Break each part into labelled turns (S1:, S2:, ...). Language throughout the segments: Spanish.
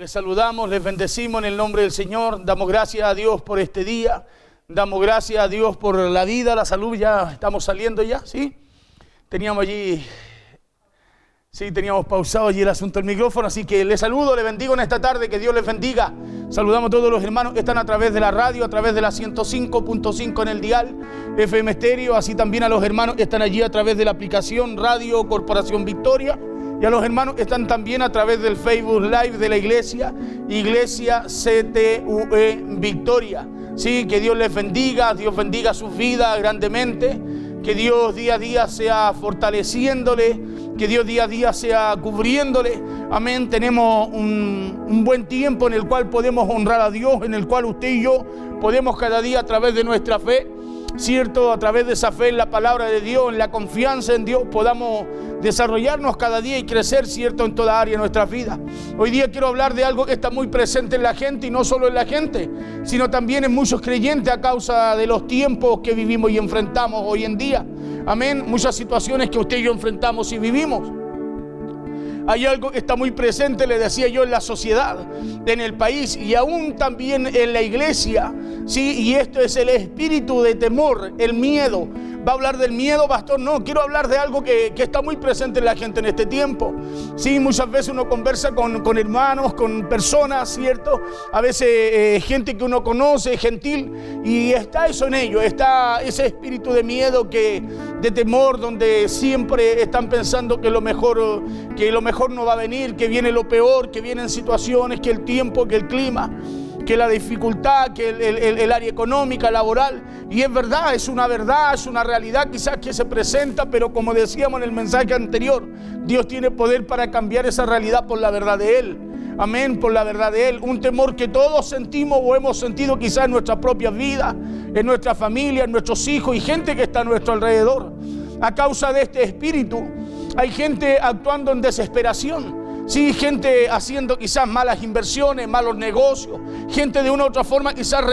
S1: Les saludamos, les bendecimos en el nombre del Señor. Damos gracias a Dios por este día. Damos gracias a Dios por la vida, la salud. Ya estamos saliendo ya, ¿sí? Teníamos pausado allí el asunto del micrófono. Así que les saludo, les bendigo en esta tarde. Que Dios les bendiga. Saludamos a todos los hermanos que están a través de la radio, a través de la 105.5 en el dial FM Estéreo. Así también a los hermanos que están allí a través de la aplicación Radio Corporación Victoria. Y a los hermanos que están también a través del Facebook Live de la iglesia CTUE Victoria. Sí, que Dios les bendiga, Dios bendiga sus vidas grandemente. Que Dios día a día sea fortaleciéndole, que Dios día a día sea cubriéndole. Amén. Tenemos un buen tiempo en el cual podemos honrar a Dios, en el cual usted y yo podemos cada día a través de nuestra fe, ¿cierto? A través de esa fe en la palabra de Dios, en la confianza en Dios, podamos desarrollarnos cada día y crecer, ¿cierto? En toda área de nuestras vidas. Hoy día quiero hablar de algo que está muy presente en la gente, y no solo en la gente, sino también en muchos creyentes a causa de los tiempos que vivimos y enfrentamos hoy en día. Amén. Muchas situaciones que usted y yo enfrentamos y vivimos. Hay algo que está muy presente, le decía yo, en la sociedad, en el país y aún también en la iglesia, ¿sí? Y esto es el espíritu de temor, el miedo. ¿Va a hablar del miedo, pastor? No, quiero hablar de algo que está muy presente en la gente en este tiempo. Sí, muchas veces uno conversa con hermanos, con personas, ¿cierto? A veces gente que uno conoce, gentil, y está eso en ellos, está ese espíritu de miedo, de temor, donde siempre están pensando que lo mejor no va a venir, que viene lo peor, que vienen situaciones, que el tiempo, que el clima, que la dificultad, que el área económica, laboral. Y es verdad, es una realidad quizás que se presenta, pero como decíamos en el mensaje anterior, Dios tiene poder para cambiar esa realidad por la verdad de Él. Amén, por la verdad de Él. Un temor que todos sentimos o hemos sentido quizás en nuestras propias vidas, en nuestra familia, en nuestros hijos y gente que está a nuestro alrededor. A causa de este espíritu, hay gente actuando en desesperación. Sí, gente haciendo quizás malas inversiones, malos negocios, gente de una u otra forma quizás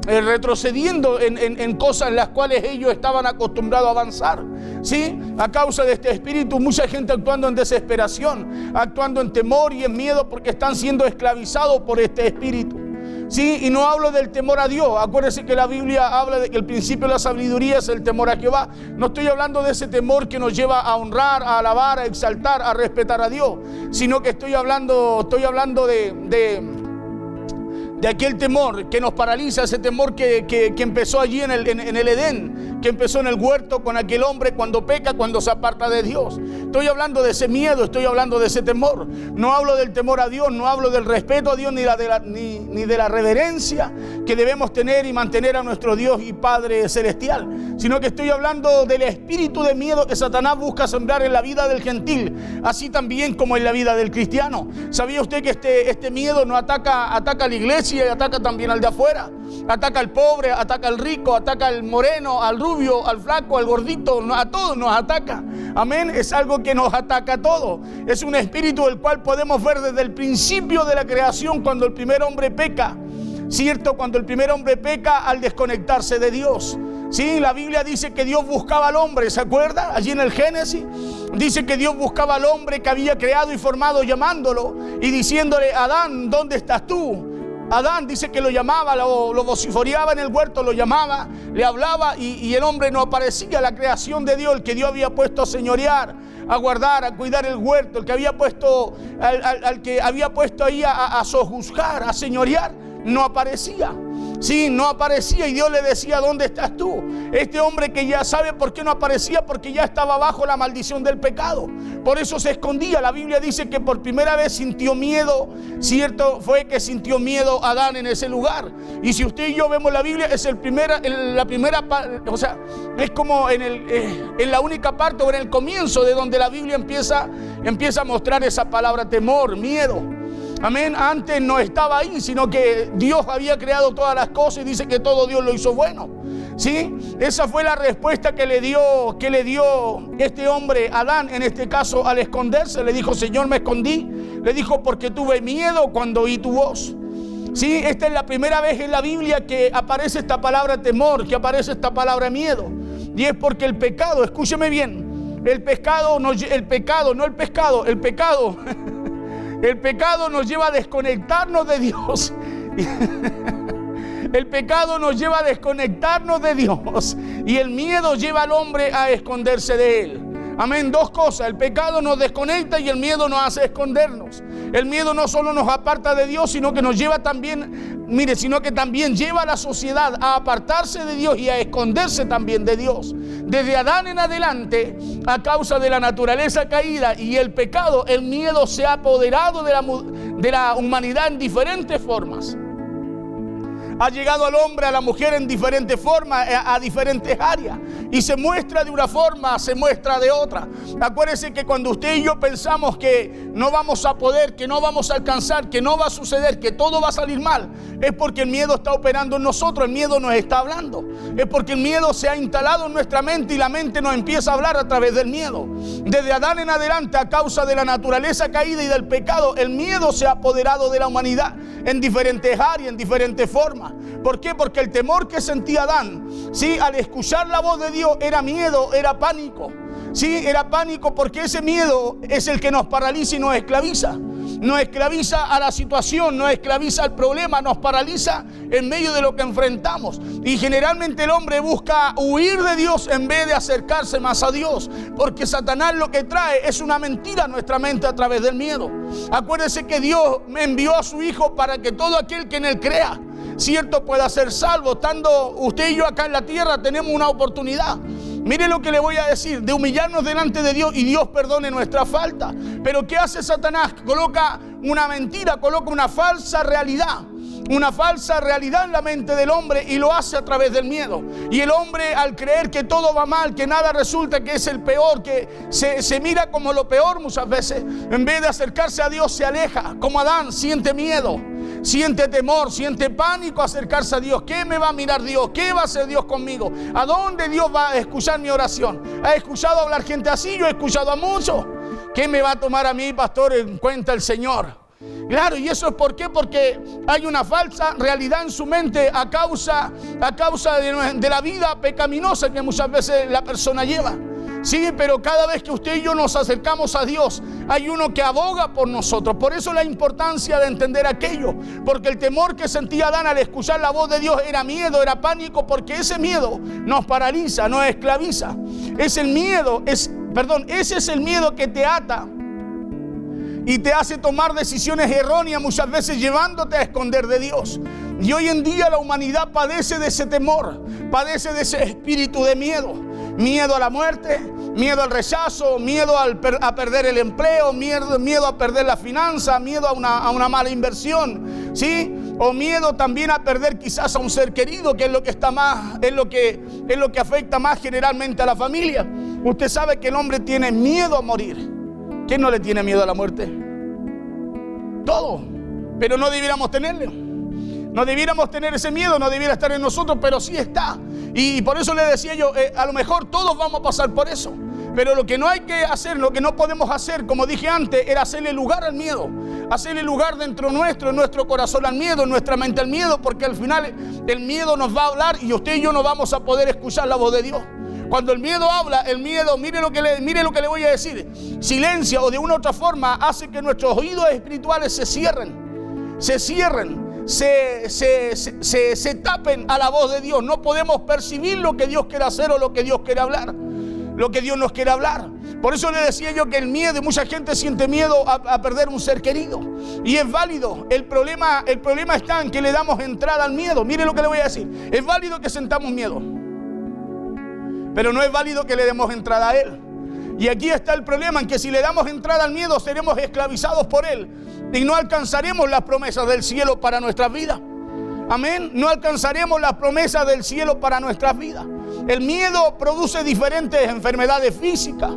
S1: retrocediendo en cosas en las cuales ellos estaban acostumbrados a avanzar. Sí, a causa de este espíritu, mucha gente actuando en desesperación, actuando en temor y en miedo porque están siendo esclavizados por este espíritu. Sí, y no hablo del temor a Dios. Acuérdense que la Biblia habla de que el principio de la sabiduría es el temor a Jehová. No estoy hablando de ese temor que nos lleva a honrar, a alabar, a exaltar, a respetar a Dios, sino que estoy hablando de aquel temor que nos paraliza, ese temor que empezó allí en el Edén, que empezó en el huerto con aquel hombre cuando peca, cuando se aparta de Dios. Estoy hablando de ese miedo, estoy hablando de ese temor. No hablo del temor a Dios, no hablo del respeto a Dios ni de la reverencia que debemos tener y mantener a nuestro Dios y Padre Celestial, sino que estoy hablando del espíritu de miedo que Satanás busca sembrar en la vida del gentil, así también como en la vida del cristiano. ¿Sabía usted que este miedo no ataca a la iglesia y ataca también al de afuera? Ataca al pobre, ataca al rico, ataca al moreno, al rubio, al flaco, al gordito, a todos nos ataca. Amén, es algo que nos ataca a todos. Es un espíritu el cual podemos ver desde el principio de la creación, cuando el primer hombre peca, ¿cierto? Cuando el primer hombre peca al desconectarse de Dios. Sí, la Biblia dice que Dios buscaba al hombre, ¿se acuerda? Allí en el Génesis dice que Dios buscaba al hombre que había creado y formado, llamándolo y diciéndole: Adán, ¿dónde estás tú? Adán dice que lo llamaba, lo vociferaba en el huerto, lo llamaba, le hablaba y el hombre no aparecía. La creación de Dios, el que Dios había puesto a señorear, a guardar, a cuidar el huerto, el que había puesto al que había puesto ahí a sojuzgar, a señorear, no aparecía. Sí, no aparecía, y Dios le decía: ¿dónde estás tú? Este hombre que ya sabe por qué no aparecía, porque ya estaba bajo la maldición del pecado. Por eso se escondía. La Biblia dice que por primera vez sintió miedo, ¿cierto? Fue que sintió miedo Adán en ese lugar. Y si usted y yo vemos la Biblia, es la primera parte, o sea, es como en la única parte o en el comienzo de donde la Biblia empieza a mostrar esa palabra temor, miedo. Amén. Antes no estaba ahí, sino que Dios había creado todas las cosas y dice que todo Dios lo hizo bueno. ¿Sí? Esa fue la respuesta que le dio este hombre, Adán, en este caso, al esconderse. Le dijo: Señor, me escondí. Le dijo: porque tuve miedo cuando oí tu voz. Sí, esta es la primera vez en la Biblia que aparece esta palabra temor, que aparece esta palabra miedo. Y es porque el pecado, escúcheme bien, el pecado El pecado nos lleva a desconectarnos de Dios. El pecado nos lleva a desconectarnos de Dios. Y el miedo lleva al hombre a esconderse de Él. Amén, dos cosas: el pecado nos desconecta y el miedo nos hace escondernos. El miedo no solo nos aparta de Dios, sino que nos lleva también, sino que también lleva a la sociedad a apartarse de Dios y a esconderse también de Dios. Desde Adán en adelante, a causa de la naturaleza caída y el pecado, el miedo se ha apoderado de la humanidad en diferentes formas. Ha llegado al hombre, a la mujer en diferentes formas, a diferentes áreas. Y se muestra de una forma, se muestra de otra. Acuérdense que cuando usted y yo pensamos que no vamos a poder, que no vamos a alcanzar, que no va a suceder, que todo va a salir mal, es porque el miedo está operando en nosotros, el miedo nos está hablando. Es porque el miedo se ha instalado en nuestra mente y la mente nos empieza a hablar a través del miedo. Desde Adán en adelante, a causa de la naturaleza caída y del pecado, el miedo se ha apoderado de la humanidad en diferentes áreas, en diferentes formas. ¿Por qué? Porque el temor que sentía Adán, ¿sí?, al escuchar la voz de Dios, era miedo, era pánico. Sí, era pánico, porque ese miedo es el que nos paraliza y nos esclaviza. Nos esclaviza a la situación, nos esclaviza al problema, nos paraliza en medio de lo que enfrentamos. Y generalmente el hombre busca huir de Dios en vez de acercarse más a Dios, porque Satanás lo que trae es una mentira a nuestra mente a través del miedo. Acuérdense que Dios me envió a su Hijo para que todo aquel que en Él crea, cierto, pueda ser salvo. Estando usted y yo acá en la tierra, tenemos una oportunidad. Mire lo que le voy a decir: de humillarnos delante de Dios y Dios perdone nuestra falta. Pero ¿qué hace Satanás? Coloca una mentira, coloca una falsa realidad en la mente del hombre, y lo hace a través del miedo. Y el hombre, al creer que todo va mal, que nada resulta, que es el peor, que se mira como lo peor muchas veces, en vez de acercarse a Dios, se aleja. Como Adán, siente miedo, siente temor, siente pánico a acercarse a Dios. ¿Qué me va a mirar Dios? ¿Qué va a hacer Dios conmigo? ¿A dónde Dios va a escuchar mi oración? ¿Ha escuchado hablar gente así? Yo he escuchado a muchos. ¿Qué me va a tomar a mí, pastor, en cuenta el Señor? Claro, y eso es ¿por qué? Porque hay una falsa realidad en su mente a causa de la vida pecaminosa que muchas veces la persona lleva. Sí, pero cada vez que usted y yo nos acercamos a Dios, hay uno que aboga por nosotros. Por eso la importancia de entender aquello, porque el temor que sentía Adán al escuchar la voz de Dios era miedo, era pánico, porque ese miedo nos paraliza, nos esclaviza. Ese es el miedo que te ata y te hace tomar decisiones erróneas, muchas veces llevándote a esconder de Dios. Y hoy en día la humanidad padece de ese temor, padece de ese espíritu de miedo. Miedo a la muerte, miedo al rechazo, miedo a perder el empleo, miedo a perder la finanza, miedo a una mala inversión, ¿sí? O miedo también a perder quizás a un ser querido, que es lo que está más, es lo que afecta más generalmente a la familia. Usted sabe que el hombre tiene miedo a morir. ¿Quién no le tiene miedo a la muerte? Todo. Pero no debiéramos tenerlo. No debiéramos tener ese miedo, no debiera estar en nosotros, pero sí está. Y por eso le decía yo, a lo mejor todos vamos a pasar por eso. Pero lo que no hay que hacer, lo que no podemos hacer, como dije antes, era hacerle lugar al miedo. Hacerle lugar dentro nuestro, en nuestro corazón al miedo, en nuestra mente al miedo, porque al final el miedo nos va a hablar y usted y yo no vamos a poder escuchar la voz de Dios. Cuando el miedo habla, el miedo, mire lo que le voy a decir, silencia o de una u otra forma hace que nuestros oídos espirituales se cierren, se tapen a la voz de Dios. No podemos percibir lo que Dios quiere hacer o lo que Dios quiere hablar, lo que Dios nos quiere hablar. Por eso le decía yo que el miedo, mucha gente siente miedo a perder un ser querido, y es válido. El problema está en que le damos entrada al miedo. Mire lo que le voy a decir, es válido que sentamos miedo, pero no es válido que le demos entrada a él. Y aquí está el problema, en que si le damos entrada al miedo, seremos esclavizados por él y no alcanzaremos las promesas del cielo para nuestras vidas. Amén. No alcanzaremos las promesas del cielo para nuestras vidas. El miedo produce diferentes enfermedades físicas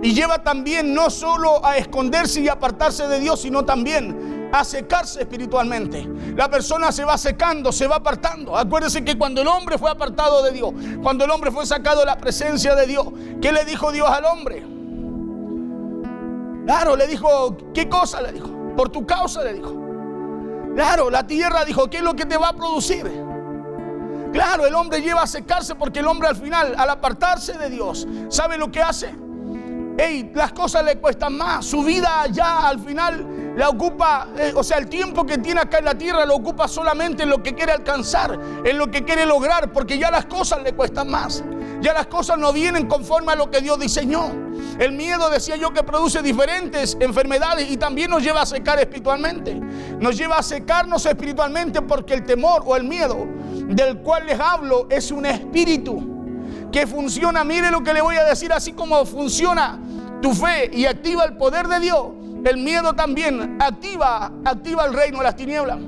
S1: y lleva también no solo a esconderse y apartarse de Dios, sino también a secarse espiritualmente. La persona se va secando, se va apartando. Acuérdense que cuando el hombre fue apartado de Dios, cuando el hombre fue sacado de la presencia de Dios, ¿qué le dijo Dios al hombre? Claro, le dijo, ¿qué cosa? Le dijo, por tu causa, le dijo. Claro, la tierra dijo, ¿qué es lo que te va a producir? Claro, el hombre lleva a secarse porque el hombre al final, al apartarse de Dios, ¿sabe lo que hace? las cosas le cuestan más. Su vida ya al final la ocupa, el tiempo que tiene acá en la tierra lo ocupa solamente en lo que quiere alcanzar, en lo que quiere lograr, porque ya las cosas le cuestan más. Ya las cosas no vienen conforme a lo que Dios diseñó. El miedo, decía yo, que produce diferentes enfermedades y también nos lleva a secar espiritualmente. Nos lleva a secarnos espiritualmente porque el temor o el miedo del cual les hablo es un espíritu que funciona. Mire lo que le voy a decir, así como funciona tu fe y activa el poder de Dios, el miedo también activa el reino de las tinieblas.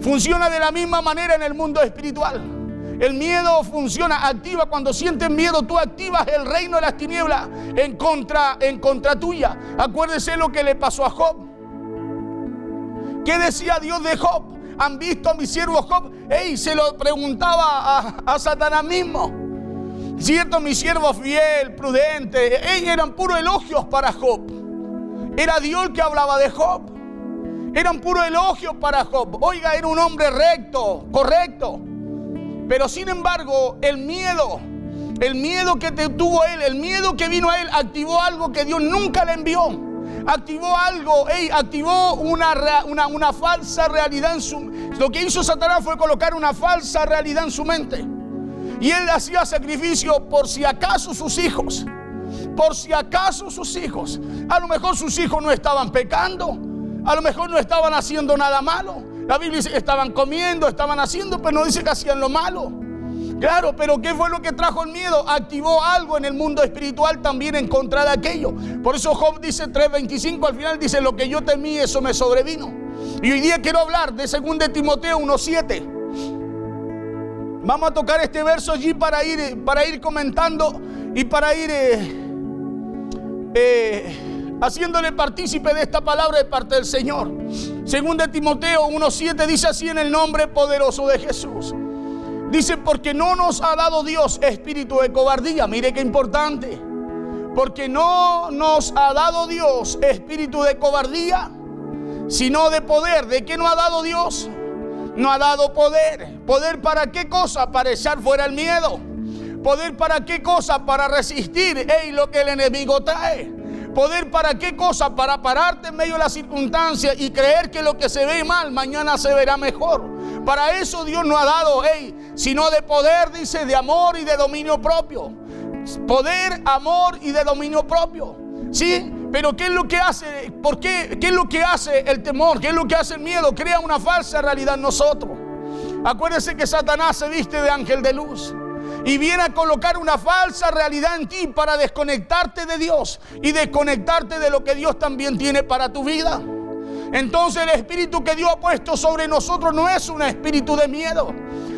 S1: Funciona de la misma manera en el mundo espiritual. El miedo funciona, activa. Cuando sientes miedo, tú activas el reino de las tinieblas en contra tuya. Acuérdese lo que le pasó a Job. ¿Qué decía Dios de Job? ¿Han visto a mi siervo Job? Se lo preguntaba a Satanás mismo. Cierto, mi siervo fiel, prudente. Eran puros elogios para Job. Era Dios el que hablaba de Job. Eran puros elogios para Job. Oiga, era un hombre recto, correcto. Pero sin embargo, el miedo que tuvo él, el miedo que vino a él, activó algo que Dios nunca le envió. Activó algo, activó una falsa realidad en su mente. Lo que hizo Satanás fue colocar una falsa realidad en su mente. Y él hacía sacrificio por si acaso sus hijos. Por si acaso sus hijos. A lo mejor sus hijos no estaban pecando. A lo mejor no estaban haciendo nada malo. La Biblia dice que estaban comiendo, estaban haciendo, pero no dice que hacían lo malo. Claro, pero ¿qué fue lo que trajo el miedo? Activó algo en el mundo espiritual también en contra de aquello. Por eso Job dice 3:25, al final dice: lo que yo temí, eso me sobrevino. Y hoy día quiero hablar de 2 Timoteo 1:7. Vamos a tocar este verso allí para ir comentando y para ir haciéndole partícipe de esta palabra de parte del Señor. 2 Timoteo 1:7 dice así: en el nombre poderoso de Jesús. Dice: porque no nos ha dado Dios espíritu de cobardía. Mire qué importante. Porque no nos ha dado Dios espíritu de cobardía, sino de poder. ¿De qué nos ha dado Dios? Nos ha dado poder. ¿Poder para qué cosa? Para echar fuera el miedo. ¿Poder para qué cosa? Para resistir lo que el enemigo trae. ¿Poder para qué cosa? Para pararte en medio de las circunstancias y creer que lo que se ve mal mañana se verá mejor. Para eso Dios nos ha dado, sino de poder, dice, de amor y de dominio propio. Poder, amor y de dominio propio. ¿Sí? Pero ¿qué es lo que hace? ¿Por qué? ¿Qué es lo que hace el temor? ¿Qué es lo que hace el miedo? Crea una falsa realidad en nosotros. Acuérdese que Satanás se viste de ángel de luz y viene a colocar una falsa realidad en ti para desconectarte de Dios y desconectarte de lo que Dios también tiene para tu vida. Entonces el espíritu que Dios ha puesto sobre nosotros no es un espíritu de miedo,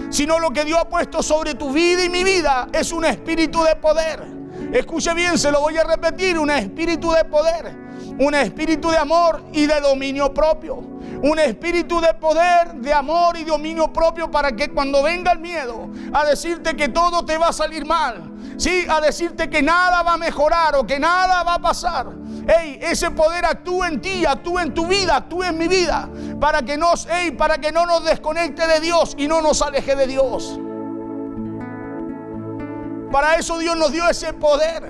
S1: sino lo que Dios ha puesto sobre tu vida y mi vida es un espíritu de poder. Escuche bien, se lo voy a repetir: un espíritu de poder, un espíritu de amor y de dominio propio. Un espíritu de poder, de amor y dominio propio, para que cuando venga el miedo a decirte que todo te va a salir mal, sí, a decirte que nada va a mejorar o que nada va a pasar, ese poder actúe en ti, actúe en tu vida, actúe en mi vida, para que no nos desconecte de Dios y no nos aleje de Dios. Para eso Dios nos dio ese poder,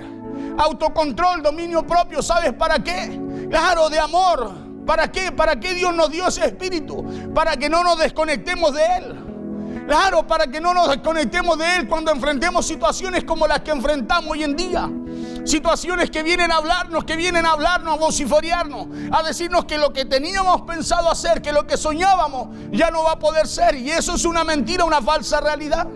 S1: autocontrol, dominio propio. ¿Sabes para qué? Claro, de amor. ¿Para qué? ¿Para qué Dios nos dio ese espíritu? Para que no nos desconectemos de Él. Claro, para que no nos desconectemos de Él cuando enfrentemos situaciones como las que enfrentamos hoy en día. Situaciones que vienen a hablarnos, a vociferarnos, a decirnos que lo que teníamos pensado hacer, que lo que soñábamos, ya no va a poder ser. Y eso es una mentira, una falsa realidad.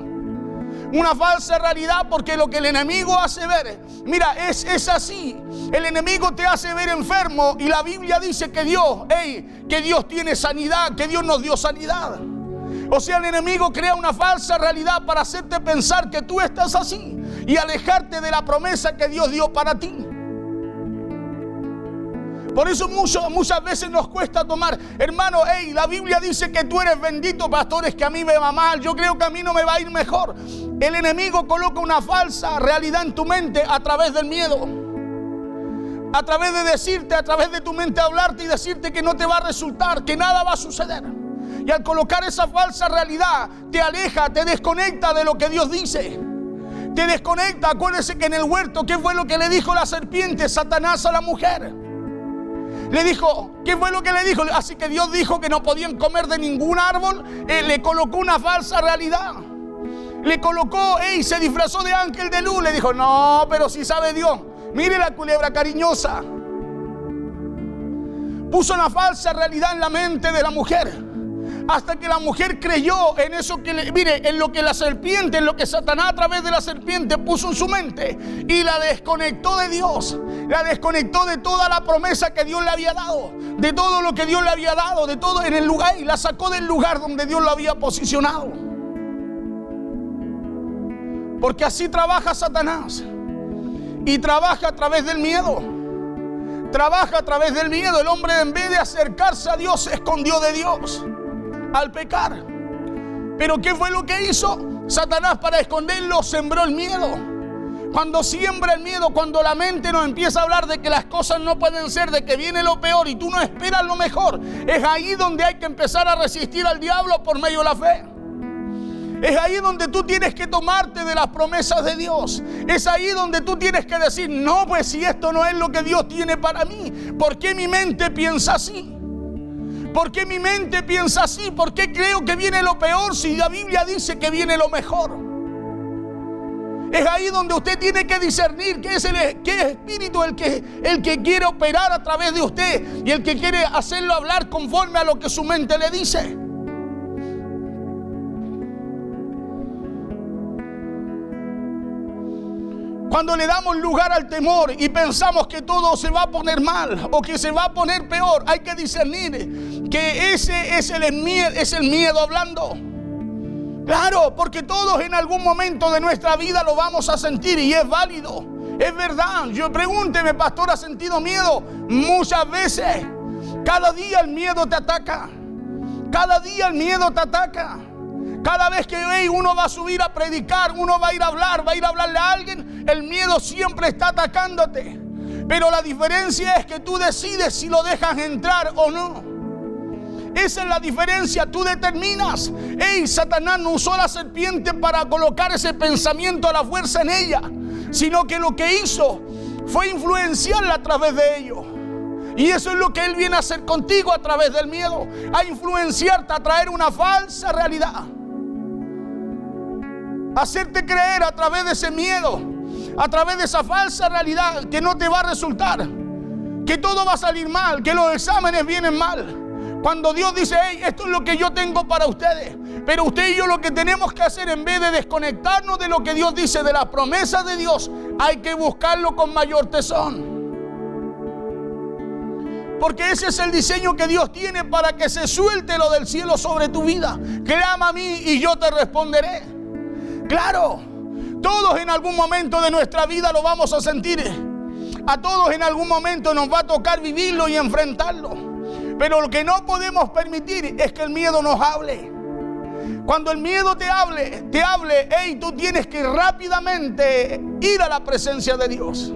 S1: Una falsa realidad, porque lo que el enemigo hace ver, mira, es así. El enemigo te hace ver enfermo y la Biblia dice que Dios tiene sanidad, que Dios nos dio sanidad. O sea, el enemigo crea una falsa realidad para hacerte pensar que tú estás así y alejarte de la promesa que Dios dio para ti. Por eso muchas veces nos cuesta tomar. Hermano, la Biblia dice que tú eres bendito, pastores, que a mí me va mal. Yo creo que a mí no me va a ir mejor. El enemigo coloca una falsa realidad en tu mente a través del miedo. A través de decirte, a través de tu mente hablarte y decirte que no te va a resultar, que nada va a suceder. Y al colocar esa falsa realidad, te aleja, te desconecta de lo que Dios dice. Te desconecta. Acuérdese que en el huerto, ¿qué fue lo que le dijo la serpiente, Satanás, a la mujer? Le dijo, ¿qué fue lo que le dijo? Así que Dios dijo que no podían comer de ningún árbol. Le colocó una falsa realidad. Le colocó, se disfrazó de ángel de luz. Le dijo, no, pero si sabe Dios. Mire la culebra cariñosa. Puso una falsa realidad en la mente de la mujer. Hasta que la mujer creyó en eso en lo que la serpiente, en lo que Satanás a través de la serpiente puso en su mente, y la desconectó de Dios, la desconectó de toda la promesa que Dios le había dado, de todo lo que Dios le había dado, de todo en el lugar, y la sacó del lugar donde Dios lo había posicionado. Porque así trabaja Satanás, y trabaja a través del miedo. Trabaja a través del miedo. El hombre, en vez de acercarse a Dios, se escondió de Dios al pecar. Pero ¿qué fue lo que hizo? Satanás, para esconderlo, sembró el miedo. Cuando siembra el miedo, cuando la mente nos empieza a hablar de que las cosas no pueden ser, de que viene lo peor y tú no esperas lo mejor, es ahí donde hay que empezar a resistir al diablo por medio de la fe. Es ahí donde tú tienes que tomarte de las promesas de Dios. Es ahí donde tú tienes que decir, no, pues si esto no es lo que Dios tiene para mí, ¿por qué mi mente piensa así? ¿Por qué mi mente piensa así? ¿Por qué creo que viene lo peor si la Biblia dice que viene lo mejor? Es ahí donde usted tiene que discernir qué espíritu el que quiere operar a través de usted y el que quiere hacerlo hablar conforme a lo que su mente le dice. Cuando le damos lugar al temor y pensamos que todo se va a poner mal o que se va a poner peor, hay que discernir que ese es el miedo hablando. Claro, porque todos en algún momento de nuestra vida lo vamos a sentir y es válido, es verdad. Pregúnteme, pastor, ¿ha sentido miedo? Muchas veces. Cada día el miedo te ataca. Cada día el miedo te ataca. Cada vez que uno va a subir a predicar, uno va a ir a hablarle a alguien, el miedo siempre está atacándote. Pero la diferencia es que tú decides si lo dejas entrar o no. Esa es la diferencia, tú determinas. Satanás no usó a la serpiente para colocar ese pensamiento a la fuerza en ella, sino que lo que hizo fue influenciarla a través de ello. Y eso es lo que Él viene a hacer contigo a través del miedo, a influenciarte, a traer una falsa realidad. Hacerte creer a través de ese miedo, a través de esa falsa realidad, que no te va a resultar, que todo va a salir mal, que los exámenes vienen mal. Cuando Dios dice, esto es lo que yo tengo para ustedes. Pero usted y yo lo que tenemos que hacer, en vez de desconectarnos de lo que Dios dice, de las promesas de Dios, hay que buscarlo con mayor tesón. Porque ese es el diseño que Dios tiene para que se suelte lo del cielo sobre tu vida. Clama a mí y yo te responderé. Claro, todos en algún momento de nuestra vida lo vamos a sentir. A todos en algún momento nos va a tocar vivirlo y enfrentarlo. Pero lo que no podemos permitir es que el miedo nos hable. Cuando el miedo te hable, tú tienes que rápidamente ir a la presencia de Dios.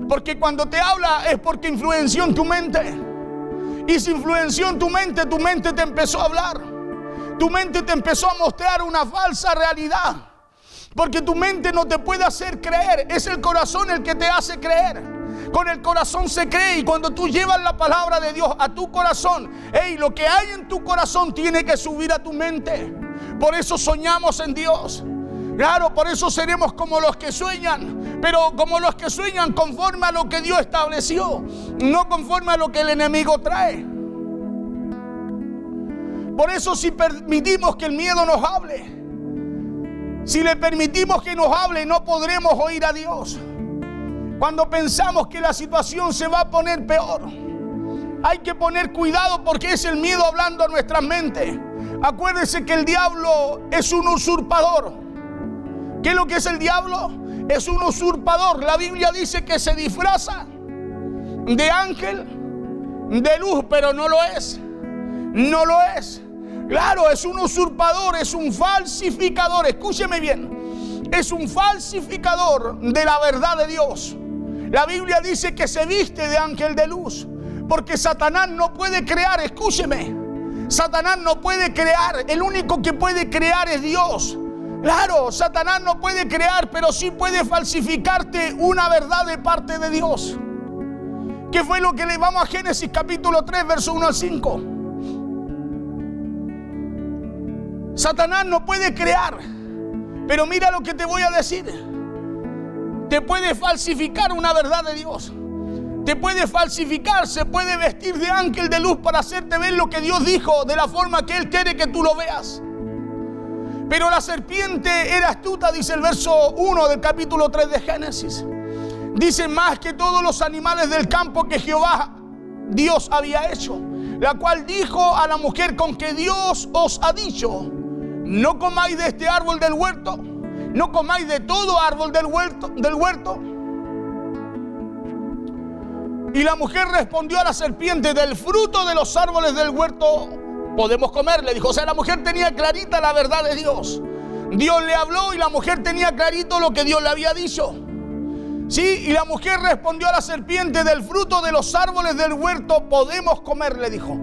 S1: Porque cuando te habla es porque influenció en tu mente. Y si influenció en tu mente te empezó a hablar. Tu mente te empezó a mostrar una falsa realidad. Porque tu mente no te puede hacer creer. Es el corazón el que te hace creer. Con el corazón se cree. Y cuando tú llevas la palabra de Dios a tu corazón, lo que hay en tu corazón tiene que subir a tu mente. Por eso soñamos en Dios. Claro, por eso seremos como los que sueñan. Pero como los que sueñan conforme a lo que Dios estableció, no conforme a lo que el enemigo trae. Por eso, si permitimos que el miedo nos hable, si le permitimos que nos hable, no podremos oír a Dios. Cuando pensamos que la situación se va a poner peor, hay que poner cuidado, porque es el miedo hablando a nuestras mentes. Acuérdense que el diablo es un usurpador. ¿Qué es lo que es el diablo? Es un usurpador. La Biblia dice que se disfraza de ángel de luz, pero no lo es. No lo es. Claro, es un usurpador, es un falsificador. Escúcheme bien. Es un falsificador de la verdad de Dios. La Biblia dice que se viste de ángel de luz, porque Satanás no puede crear. Escúcheme. Satanás no puede crear. El único que puede crear es Dios. Claro, Satanás no puede crear, pero sí puede falsificarte una verdad de parte de Dios. ¿Qué fue lo que le vamos a Génesis capítulo 3, verso 1 al 5? Satanás no puede crear, pero mira lo que te voy a decir. Te puede falsificar una verdad de Dios. Te puede falsificar, se puede vestir de ángel de luz para hacerte ver lo que Dios dijo de la forma que Él quiere que tú lo veas. Pero la serpiente era astuta, dice el verso 1 del capítulo 3 de Génesis. Dice: más que todos los animales del campo que Jehová Dios había hecho, la cual dijo a la mujer: con que Dios os ha dicho, no comáis de este árbol del huerto, no comáis de todo árbol del huerto. Y la mujer respondió a la serpiente: del fruto de los árboles del huerto podemos comer, le dijo. O sea, la mujer tenía clarita la verdad de Dios. Dios le habló y la mujer tenía clarito lo que Dios le había dicho. Sí, y la mujer respondió a la serpiente: del fruto de los árboles del huerto podemos comer, le dijo.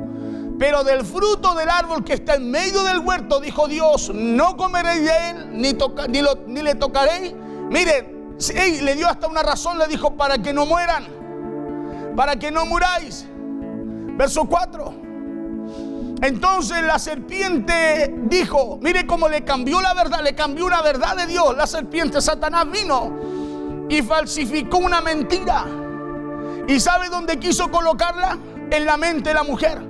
S1: Pero del fruto del árbol que está en medio del huerto, dijo Dios, no comeréis de él, ni le tocaréis. Miren, le dio hasta una razón, le dijo: para que no mueran, para que no muráis. Verso 4. Entonces la serpiente dijo, mire cómo le cambió la verdad, le cambió una verdad de Dios. La serpiente, Satanás, vino y falsificó una mentira. ¿Y sabe dónde quiso colocarla? En la mente de la mujer.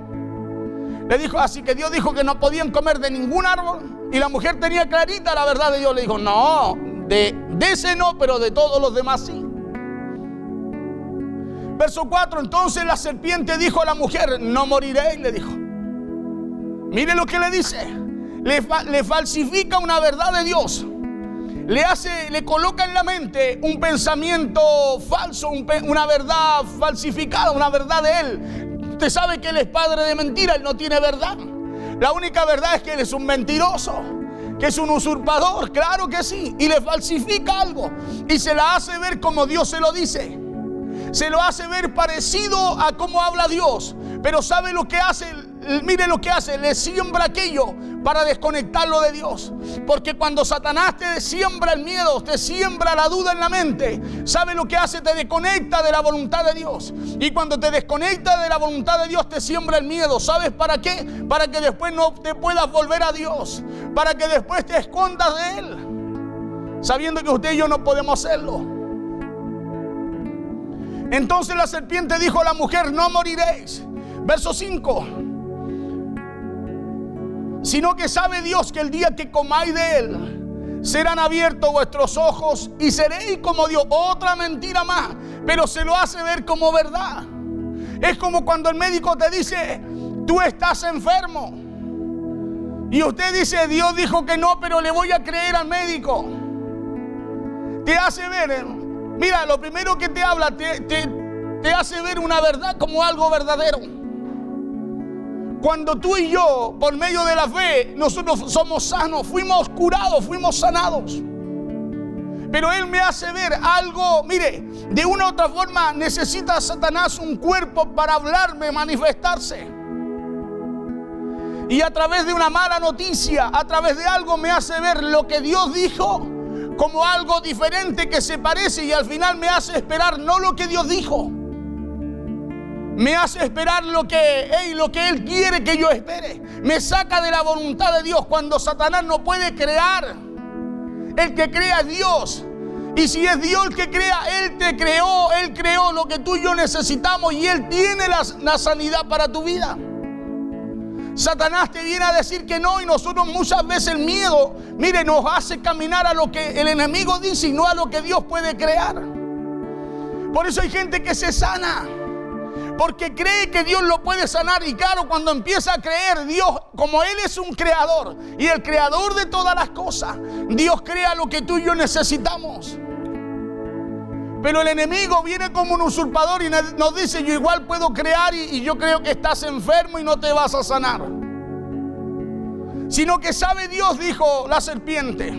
S1: Le dijo, así que Dios dijo que no podían comer de ningún árbol. Y la mujer tenía clarita la verdad de Dios. Le dijo, no, de ese no, pero de todos los demás sí. Verso 4, entonces la serpiente dijo a la mujer, no moriréis, le dijo. Mire lo que le dice. Le falsifica una verdad de Dios. Le coloca en la mente un pensamiento falso, una verdad falsificada, una verdad de él. Usted sabe que él es padre de mentira, él no tiene verdad. La única verdad es que él es un mentiroso, que es un usurpador, claro que sí. Y le falsifica algo y se la hace ver como Dios se lo dice. Se lo hace ver parecido a cómo habla Dios. Pero ¿sabe lo que hace? Mire lo que hace, le siembra aquello para desconectarlo de Dios. Porque cuando Satanás te siembra el miedo, te siembra la duda en la mente, ¿sabe lo que hace? Te desconecta de la voluntad de Dios. Y cuando te desconecta de la voluntad de Dios, te siembra el miedo. ¿Sabes para qué? Para que después no te puedas volver a Dios, para que después te escondas de Él, sabiendo que usted y yo no podemos hacerlo. Entonces la serpiente dijo a la mujer, no moriréis. Verso 5. Sino que sabe Dios que el día que comáis de él, serán abiertos vuestros ojos y seréis como Dios. Otra mentira más, pero se lo hace ver como verdad. Es como cuando el médico te dice, tú estás enfermo. Y usted dice, Dios dijo que no, pero le voy a creer al médico. Te hace ver, mira, lo primero que te habla, te hace ver una verdad como algo verdadero. Cuando tú y yo, por medio de la fe, nosotros somos sanos, fuimos curados, fuimos sanados. Pero Él me hace ver algo, mire, de una u otra forma necesita Satanás un cuerpo para hablarme, manifestarse. Y a través de una mala noticia, a través de algo me hace ver lo que Dios dijo como algo diferente que se parece, y al final me hace esperar no lo que Dios dijo. Me hace esperar lo que Él quiere que yo espere. Me saca de la voluntad de Dios. Cuando Satanás no puede crear, el que crea es Dios. Y si es Dios el que crea, Él te creó. Él creó lo que tú y yo necesitamos, y Él tiene la sanidad para tu vida. Satanás te viene a decir que no, y nosotros muchas veces el miedo, mire, nos hace caminar a lo que el enemigo dice y no a lo que Dios puede crear. Por eso hay gente que se sana, porque cree que Dios lo puede sanar. Y claro, cuando empieza a creer, Dios, como Él es un creador y el creador de todas las cosas, Dios crea lo que tú y yo necesitamos. Pero el enemigo viene como un usurpador y nos dice, yo igual puedo crear y yo creo que estás enfermo y no te vas a sanar. Sino que sabe Dios, dijo la serpiente,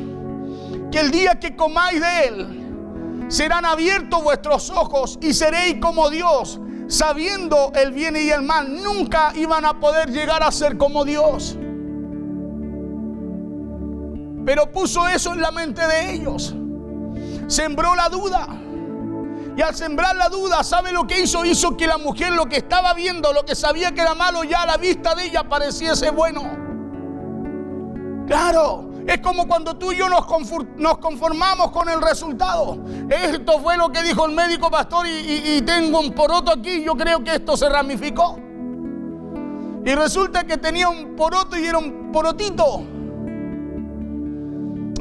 S1: que el día que comáis de él, serán abiertos vuestros ojos y seréis como Dios, sabiendo el bien y el mal. Nunca iban a poder llegar a ser como Dios. Pero puso eso en la mente de ellos. Sembró la duda. Y al sembrar la duda, ¿sabe lo que hizo? Hizo que la mujer lo que estaba viendo, lo que sabía que era malo, ya a la vista de ella pareciese bueno. Claro, es como cuando tú y yo nos conformamos con el resultado. Esto fue lo que dijo el médico, pastor, y tengo un poroto aquí, yo creo que esto se ramificó. Y resulta que tenía un poroto y era un porotito,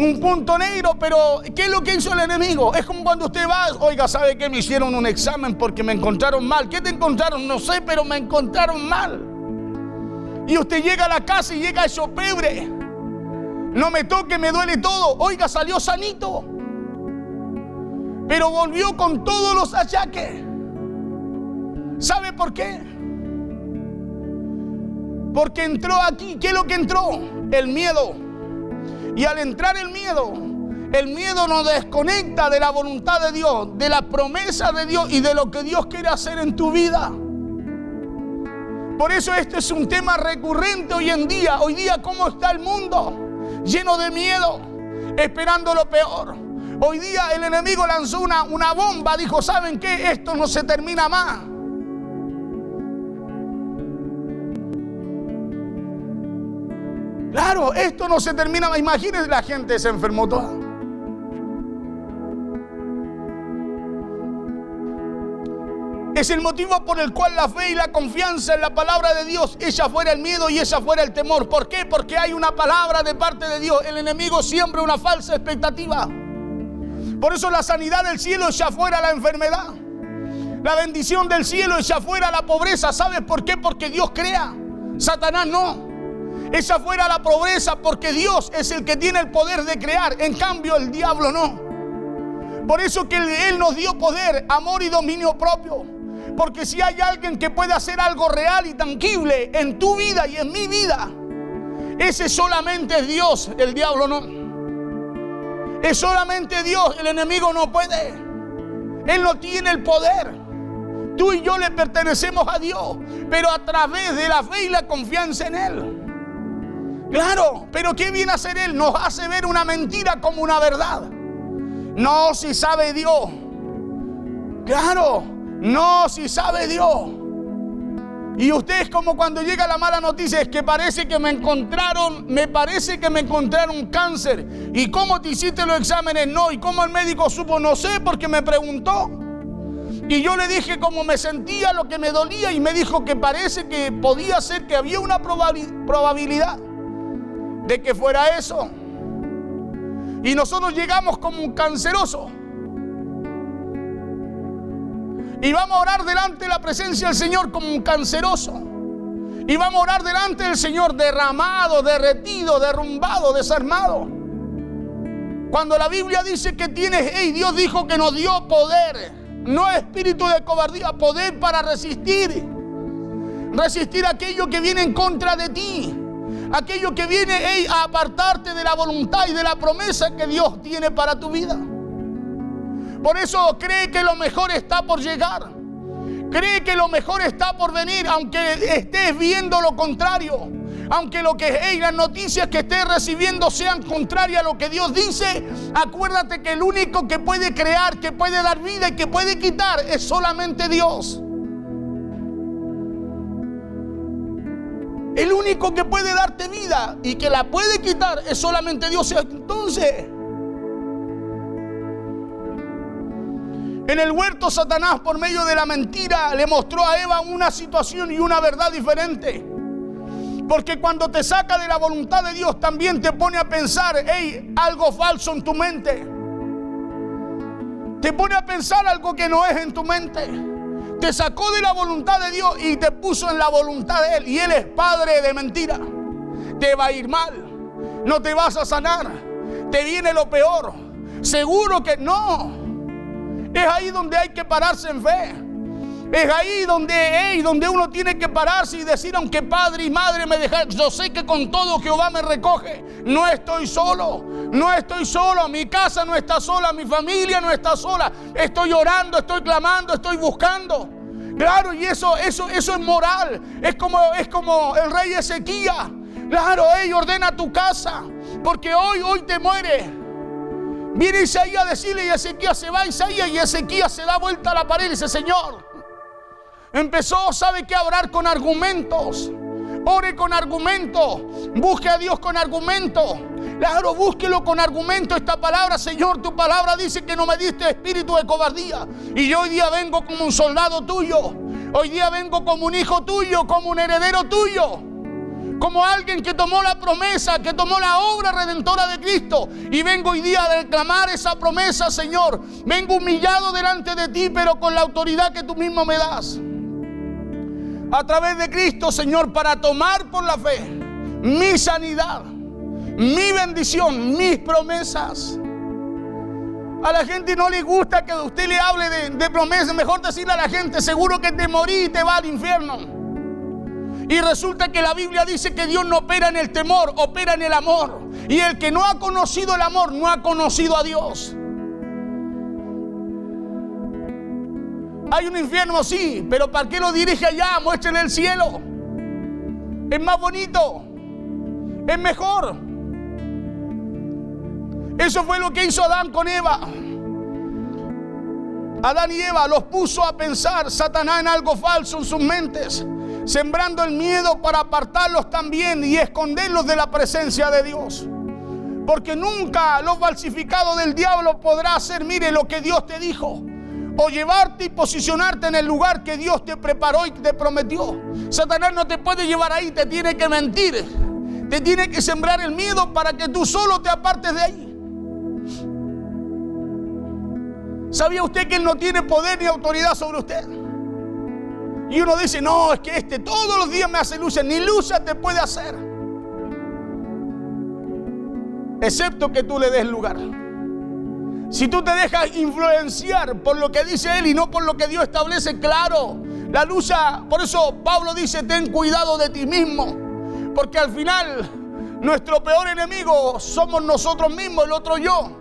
S1: un punto negro. Pero ¿qué es lo que hizo el enemigo? Es como cuando usted va, oiga, ¿sabe qué? Me hicieron un examen porque me encontraron mal. ¿Qué te encontraron? No sé, pero me encontraron mal. Y usted llega a la casa y llega hecho pebre. No me toque, me duele todo. Oiga, salió sanito, pero volvió con todos los achaques. ¿Sabe por qué? Porque entró aquí. ¿Qué es lo que entró? El miedo. Y al entrar el miedo nos desconecta de la voluntad de Dios, de la promesa de Dios y de lo que Dios quiere hacer en tu vida. Por eso este es un tema recurrente hoy en día. Hoy día, ¿cómo está el mundo? Lleno de miedo, esperando lo peor. Hoy día el enemigo lanzó una bomba. Dijo, ¿saben qué? Esto no se termina más. Claro, esto no se termina más. Imagínense, la gente se enfermó toda. Es el motivo por el cual la fe y la confianza en la palabra de Dios echa fuera el miedo y echa fuera el temor. ¿Por qué? Porque hay una palabra de parte de Dios. El enemigo siembra una falsa expectativa. Por eso la sanidad del cielo echa fuera la enfermedad. La bendición del cielo echa fuera la pobreza. ¿Sabes por qué? Porque Dios crea. Satanás no. Echa fuera la pobreza porque Dios es el que tiene el poder de crear. En cambio el diablo no. Por eso que Él nos dio poder, amor y dominio propio. Porque si hay alguien que puede hacer algo real y tangible en tu vida y en mi vida, ese solamente es Dios. El diablo no. Es solamente Dios. El enemigo no puede. Él no tiene el poder. Tú y yo le pertenecemos a Dios, pero a través de la fe y la confianza en Él. Claro, pero ¿qué viene a hacer Él? Nos hace ver una mentira como una verdad. No, si sabe Dios. Claro, no, si sabe Dios. Y usted es como cuando llega la mala noticia, es que parece que me parece que me encontraron cáncer. ¿Y cómo te hiciste los exámenes? No. ¿Y cómo el médico supo? No sé, porque me preguntó. Y yo le dije cómo me sentía, lo que me dolía, y me dijo que parece que podía ser que había una probabilidad de que fuera eso. Y nosotros llegamos como un canceroso. Y vamos a orar delante de la presencia del Señor como un canceroso. Y vamos a orar delante del Señor derramado, derretido, derrumbado, desarmado. Cuando la Biblia dice que Dios dijo que nos dio poder, no espíritu de cobardía, poder para resistir. Resistir aquello que viene en contra de ti. Aquello que viene a apartarte de la voluntad y de la promesa que Dios tiene para tu vida. Por eso cree que lo mejor está por llegar. Cree que lo mejor está por venir, aunque estés viendo lo contrario. Aunque las noticias que estés recibiendo sean contrarias a lo que Dios dice, acuérdate que el único que puede crear, que puede dar vida y que puede quitar es solamente Dios. El único que puede darte vida y que la puede quitar es solamente Dios. Entonces, en el huerto, Satanás, por medio de la mentira, le mostró a Eva una situación y una verdad diferente. Porque cuando te saca de la voluntad de Dios, también te pone a pensar, algo falso en tu mente. Te pone a pensar algo que no es en tu mente. Te sacó de la voluntad de Dios y te puso en la voluntad de Él. Y Él es padre de mentira. Te va a ir mal. No te vas a sanar. Te viene lo peor. Seguro que no. Es ahí donde hay que pararse en fe. Es ahí donde uno tiene que pararse y decir, aunque padre y madre me dejaron, yo sé que con todo Jehová me recoge. No estoy solo. No estoy solo. Mi casa no está sola. Mi familia no está sola. Estoy orando, estoy clamando, estoy buscando. Claro, y eso es moral. Es como el rey Ezequías. Claro, ordena tu casa. porque hoy te muere. Viene Isaías a decirle, y Ezequías se va a Isaías, y Ezequías se da vuelta a la pared y dice: Señor, empezó, ¿sabe qué? A orar con argumentos. Ore con argumentos, busque a Dios con argumentos. Claro, búsquelo con argumentos. Esta palabra, Señor, tu palabra dice que no me diste espíritu de cobardía, y yo hoy día vengo como un soldado tuyo. Hoy día vengo como un hijo tuyo, como un heredero tuyo, como alguien que tomó la promesa, que tomó la obra redentora de Cristo. Y vengo hoy día a reclamar esa promesa, Señor. Vengo humillado delante de ti, pero con la autoridad que tú mismo me das, a través de Cristo, Señor, para tomar por la fe mi sanidad, mi bendición, mis promesas. A la gente no le gusta que usted le hable de promesas. Mejor decirle a la gente: seguro que te morí y te va al infierno. Y resulta que la Biblia dice que Dios no opera en el temor, opera en el amor. Y el que no ha conocido el amor no ha conocido a Dios. Hay un infierno, sí, pero ¿para qué lo dirige allá? Muéstrele el cielo. Es más bonito, es mejor. Eso fue lo que hizo Adán con Eva. Adán y Eva los puso a pensar Satanás en algo falso en sus mentes, sembrando el miedo para apartarlos también y esconderlos de la presencia de Dios. Porque nunca lo falsificado del diablo podrá hacer, mire, lo que Dios te dijo, o llevarte y posicionarte en el lugar que Dios te preparó y te prometió. Satanás no te puede llevar ahí, te tiene que mentir, te tiene que sembrar el miedo para que tú solo te apartes de ahí. ¿Sabía usted que Él no tiene poder ni autoridad sobre usted? Y uno dice: no, es que todos los días me hace lucha. Ni lucha te puede hacer, excepto que tú le des lugar. Si tú te dejas influenciar por lo que dice Él y no por lo que Dios establece, claro, la lucha. Por eso Pablo dice: ten cuidado de ti mismo, porque al final nuestro peor enemigo somos nosotros mismos, el otro yo.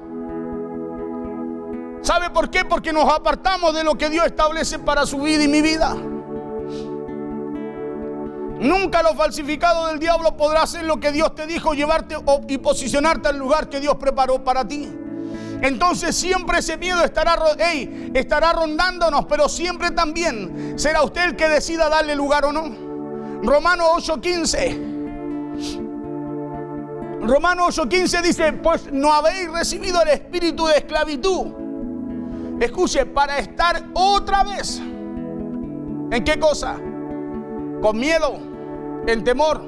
S1: ¿Sabe por qué? Porque nos apartamos de lo que Dios establece para su vida y mi vida. Nunca lo falsificado del diablo podrá hacer lo que Dios te dijo, llevarte y posicionarte al lugar que Dios preparó para ti. Entonces siempre ese miedo estará rondándonos, pero siempre también será usted el que decida darle lugar o no. Romanos 8:15 dice: pues no habéis recibido el espíritu de esclavitud. Escuche, para estar otra vez, ¿en qué cosa? Con miedo, en temor.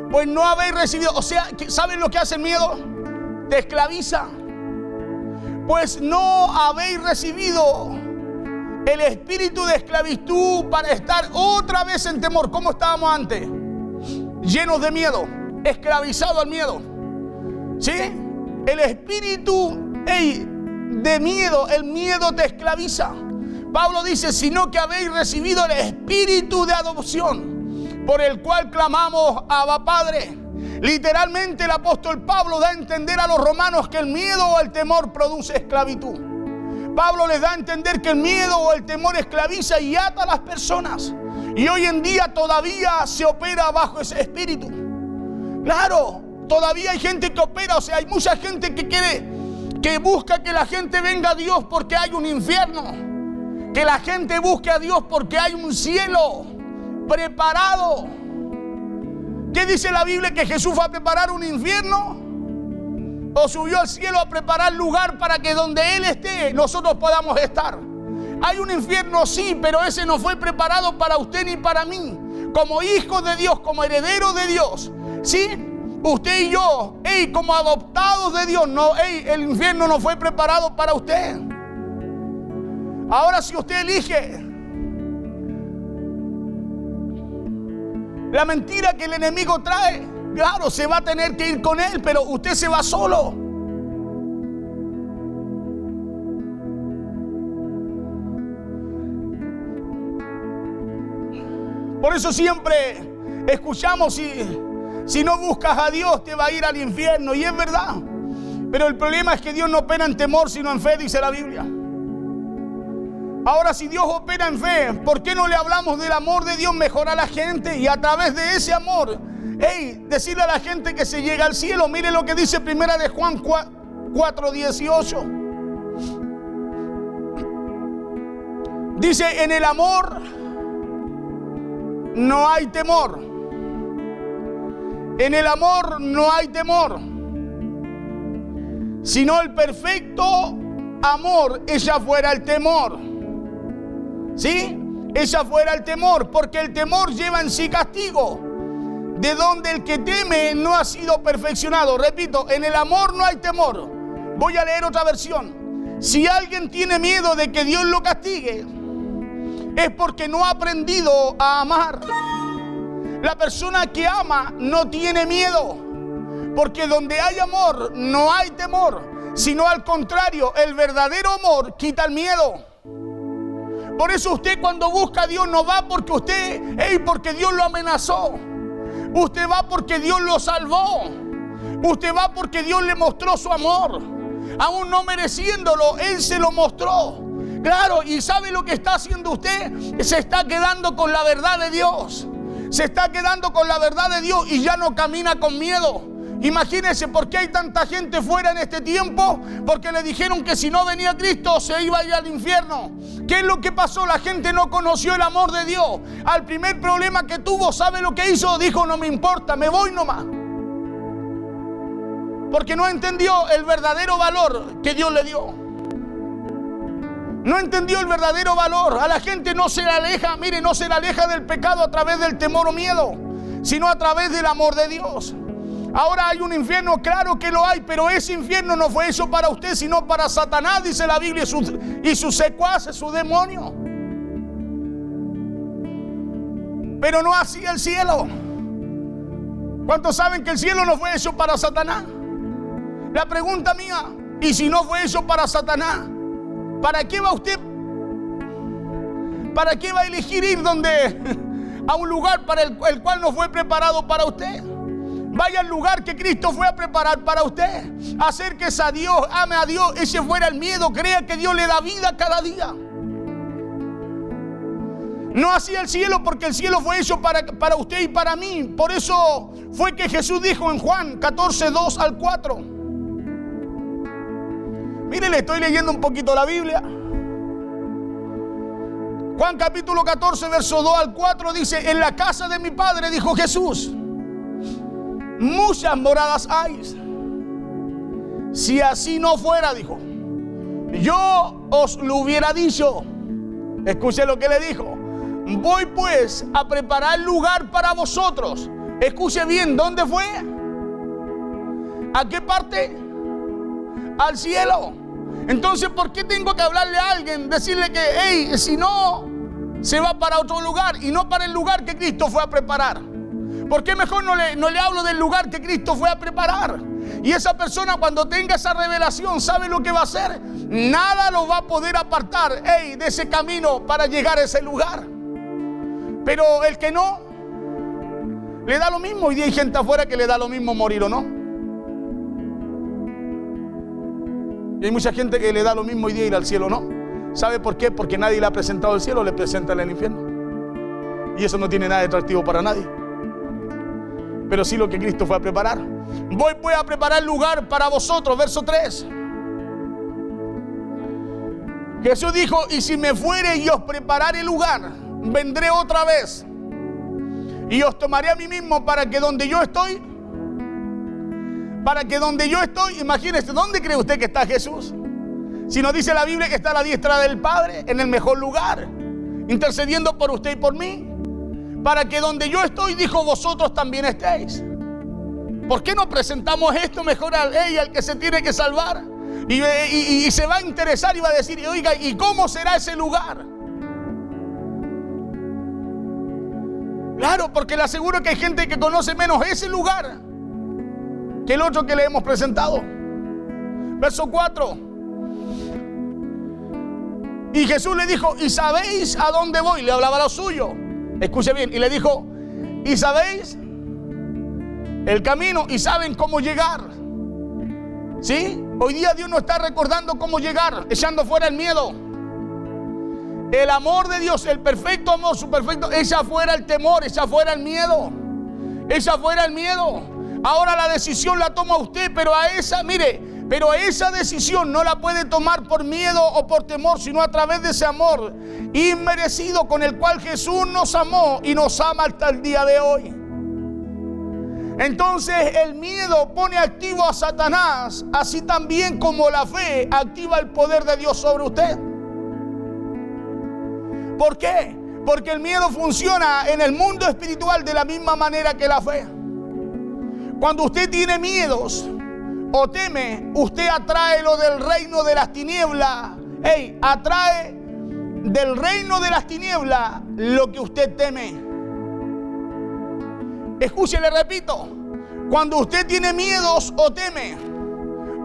S1: Pues no habéis recibido, o sea, ¿saben lo que hace el miedo? Te esclaviza. Pues no habéis recibido el espíritu de esclavitud para estar otra vez en temor. ¿Cómo estábamos antes? Llenos de miedo, esclavizados al miedo. ¿Sí? El espíritu de miedo, el miedo te esclaviza. Pablo dice: sino que habéis recibido el espíritu de adopción, por el cual clamamos: Abba, Padre. Literalmente el apóstol Pablo da a entender a los romanos que el miedo o el temor produce esclavitud. Pablo les da a entender que el miedo o el temor esclaviza y ata a las personas. Y hoy en día todavía se opera bajo ese espíritu. Claro, todavía hay gente que opera, o sea, hay mucha gente que busca que la gente venga a Dios porque hay un infierno, que la gente busque a Dios porque hay un cielo preparado. ¿Qué dice la Biblia? ¿Que Jesús fue a preparar un infierno? ¿O subió al cielo a preparar lugar para que donde Él esté nosotros podamos estar? Hay un infierno, sí, pero ese no fue preparado para usted ni para mí. Como hijos de Dios, como herederos de Dios, ¿sí? Usted y yo, como adoptados de Dios, no, el infierno no fue preparado para usted. Ahora, si usted elige la mentira que el enemigo trae, claro, se va a tener que ir con él, pero usted se va solo. Por eso siempre escuchamos: si no buscas a Dios te va a ir al infierno. Y es verdad, pero el problema es que Dios no opera en temor sino en fe, dice la Biblia. Ahora, si Dios opera en fe, ¿por qué no le hablamos del amor de Dios mejor a la gente? Y a través de ese amor, decirle a la gente que se llega al cielo. Mire lo que dice Primera de Juan 4:18. Dice, en el amor no hay temor. En el amor no hay temor, sino el perfecto amor echa fuera el temor. ¿Sí? Echa fuera el temor, porque el temor lleva en sí castigo, de donde el que teme no ha sido perfeccionado. Repito, en el amor no hay temor. Voy a leer otra versión. Si alguien tiene miedo de que Dios lo castigue, es porque no ha aprendido a amar. La persona que ama no tiene miedo, porque donde hay amor no hay temor, sino al contrario, el verdadero amor quita el miedo. Por eso usted cuando busca a Dios no va porque porque Dios lo amenazó. Usted va porque Dios lo salvó. Usted va porque Dios le mostró su amor. Aún no mereciéndolo, Él se lo mostró. Claro, y ¿sabe lo que está haciendo usted? Se está quedando con la verdad de Dios. Se está quedando con la verdad de Dios y ya no camina con miedo. Imagínense por qué hay tanta gente fuera en este tiempo, porque le dijeron que si no venía Cristo se iba a ir al infierno. ¿Qué es lo que pasó? La gente no conoció el amor de Dios. Al primer problema que tuvo, ¿sabe lo que hizo? Dijo, no me importa, me voy nomás. Porque no entendió el verdadero valor que Dios le dio. No entendió el verdadero valor. A la gente no se le aleja, mire, no se le aleja del pecado a través del temor o miedo, sino a través del amor de Dios. Ahora hay un infierno, claro que lo hay, pero ese infierno no fue hecho para usted, sino para Satanás, dice la Biblia, y sus secuaces, su demonio. Pero no así el cielo. ¿Cuántos saben que el cielo no fue hecho para Satanás? La pregunta mía, ¿y si no fue hecho para Satanás? ¿Para qué va usted? ¿Para qué va a elegir ir a un lugar para el cual no fue preparado para usted? Vaya al lugar que Cristo fue a preparar para usted. Acérquese a Dios, ame a Dios, ese fuera el miedo, crea que Dios le da vida cada día. No así el cielo, porque el cielo fue hecho para usted y para mí. Por eso fue que Jesús dijo en Juan 14:2-4. Mire, le estoy leyendo un poquito la Biblia. Juan capítulo 14, verso 2-4 dice, en la casa de mi Padre, dijo Jesús, muchas moradas hay. Si así no fuera, dijo, yo os lo hubiera dicho. Escuche lo que le dijo. Voy pues a preparar lugar para vosotros. Escuche bien, ¿dónde fue? ¿A qué parte? Al cielo. Entonces, ¿por qué tengo que hablarle a alguien? Decirle que, si no, se va para otro lugar y no para el lugar que Cristo fue a preparar. ¿Por qué mejor no le hablo del lugar que Cristo fue a preparar? Y esa persona, cuando tenga esa revelación, ¿sabe lo que va a hacer? Nada lo va a poder apartar de ese camino para llegar a ese lugar. Pero el que no, le da lo mismo. Y hay gente afuera que le da lo mismo morir o no. Y hay mucha gente que le da lo mismo hoy día ir al cielo, ¿no? ¿Sabe por qué? Porque nadie le ha presentado el cielo, le presentan el infierno. Y eso no tiene nada de atractivo para nadie. Pero sí lo que Cristo fue a preparar. Voy pues a preparar lugar para vosotros, verso 3. Jesús dijo, y si me fuere y os preparare lugar, vendré otra vez y os tomaré a mí mismo para que donde yo estoy, imagínese, ¿dónde cree usted que está Jesús? Si nos dice la Biblia que está a la diestra del Padre, en el mejor lugar, intercediendo por usted y por mí, para que donde yo estoy, dijo, vosotros también estéis. ¿Por qué no presentamos esto mejor al que se tiene que salvar? Y se va a interesar y va a decir, oiga, ¿y cómo será ese lugar? Claro, porque le aseguro que hay gente que conoce menos ese lugar que el otro que le hemos presentado. Verso 4. Y Jesús le dijo, ¿y sabéis a dónde voy? Le hablaba a lo suyo. Escuche bien. Y le dijo, ¿y sabéis el camino? ¿Y saben cómo llegar? ¿Sí? Hoy día Dios nos está recordando cómo llegar, echando fuera el miedo. el amor de Dios, el perfecto amor, su perfecto, echa fuera el temor, echa fuera el miedo, echa fuera el miedo. Ahora la decisión la toma usted, pero esa decisión no la puede tomar por miedo o por temor, sino a través de ese amor inmerecido con el cual Jesús nos amó y nos ama hasta el día de hoy. Entonces el miedo pone activo a Satanás, así también como la fe activa el poder de Dios sobre usted. ¿Por qué? Porque el miedo funciona en el mundo espiritual de la misma manera que la fe. Cuando usted tiene miedos o teme, usted atrae lo del reino de las tinieblas. Atrae del reino de las tinieblas lo que usted teme. Escuche, le repito, cuando usted tiene miedos o teme,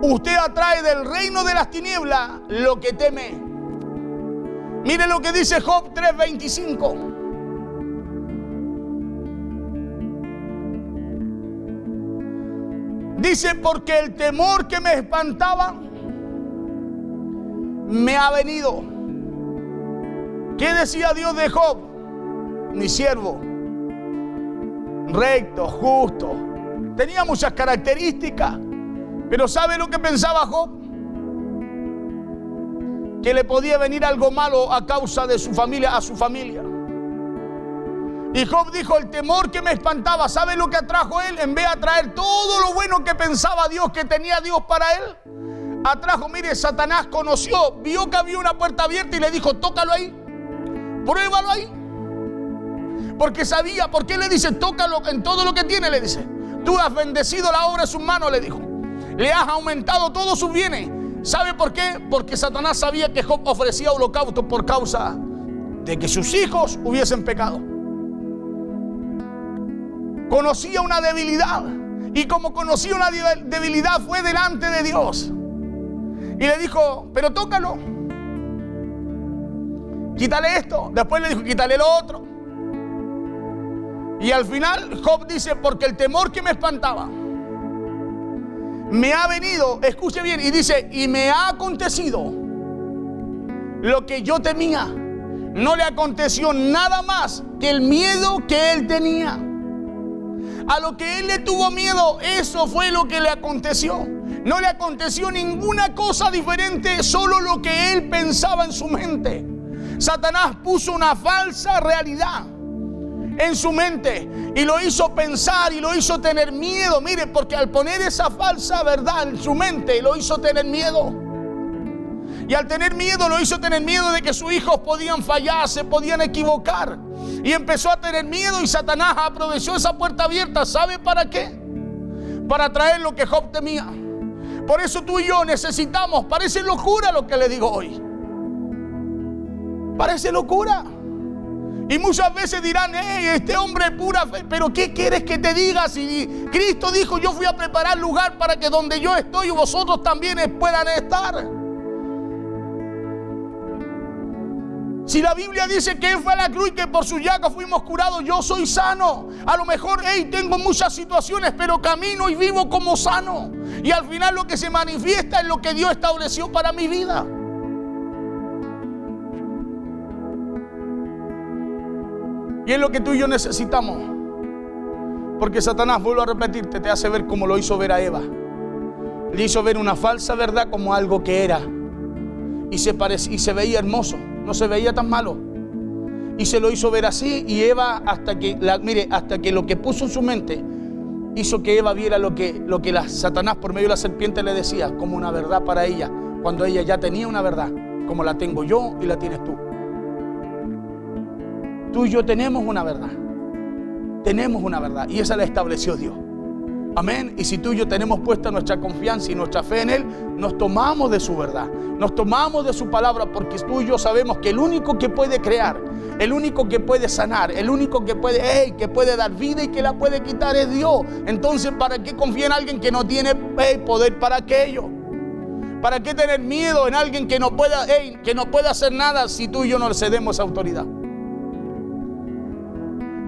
S1: usted atrae del reino de las tinieblas lo que teme. Mire lo que dice Job 3:25. Dice, porque el temor que me espantaba me ha venido. ¿Qué decía Dios de Job? Mi siervo, recto, justo. Tenía muchas características, pero ¿sabe lo que pensaba Job? Que le podía venir algo malo a causa de su familia, a su familia. Y Job dijo, el temor que me espantaba, ¿sabe lo que atrajo él? En vez de atraer todo lo bueno que pensaba Dios, que tenía Dios para él, atrajo, mire, Satanás conoció, vio que había una puerta abierta y le dijo, tócalo ahí, pruébalo ahí. Porque sabía, ¿por qué le dice? Tócalo en todo lo que tiene, le dice. Tú has bendecido la obra de sus manos, le dijo. Le has aumentado todos sus bienes. ¿Sabe por qué? Porque Satanás sabía que Job ofrecía holocausto por causa de que sus hijos hubiesen pecado. Conocía una debilidad, y como conocía una debilidad fue delante de Dios y le dijo, pero tócalo, quítale esto. Después le dijo, quítale lo otro. Y al final Job dice, porque el temor que me espantaba me ha venido, escuche bien, y dice, y me ha acontecido lo que yo temía. No le aconteció nada más que el miedo que él tenía. A lo que él le tuvo miedo, eso fue lo que le aconteció. No le aconteció ninguna cosa diferente, solo lo que él pensaba en su mente. Satanás puso una falsa realidad en su mente y lo hizo pensar y lo hizo tener miedo. Mire, porque al poner esa falsa verdad en su mente, lo hizo tener miedo. Y al tener miedo, lo hizo tener miedo de que sus hijos podían fallar, se podían equivocar. Y empezó a tener miedo, y Satanás aprovechó esa puerta abierta. ¿Sabe para qué? Para traer lo que Job temía. Por eso tú y yo necesitamos, parece locura lo que le digo hoy. Parece locura. Y muchas veces dirán, este hombre es pura fe. Pero ¿qué quieres que te diga? Si Cristo dijo, yo fui a preparar lugar para que donde yo estoy vosotros también puedan estar. Si la Biblia dice que Él fue a la cruz y que por su llaga fuimos curados, yo soy sano. A lo mejor, tengo muchas situaciones, pero camino y vivo como sano. Y al final lo que se manifiesta es lo que Dios estableció para mi vida. Y es lo que tú y yo necesitamos. Porque Satanás, vuelvo a repetirte, te hace ver como lo hizo ver a Eva. Le hizo ver una falsa verdad como algo que era. Y se veía hermoso. No se veía tan malo. Y se lo hizo ver así. Y Eva, hasta que lo que puso en su mente hizo que Eva viera lo que Satanás por medio de la serpiente le decía como una verdad para ella, cuando ella ya tenía una verdad, como la tengo yo y la tienes tú. Tú y yo tenemos una verdad. Tenemos una verdad. Y esa la estableció Dios. Amén. Y si tú y yo tenemos puesta nuestra confianza y nuestra fe en Él, nos tomamos de su verdad, nos tomamos de su palabra, porque tú y yo sabemos que el único que puede crear, el único que puede sanar, el único que puede dar vida y que la puede quitar es Dios. Entonces, ¿para qué confiar en alguien que no tiene poder para aquello? ¿Para qué tener miedo en alguien que no pueda hacer nada si tú y yo no le cedemos esa autoridad?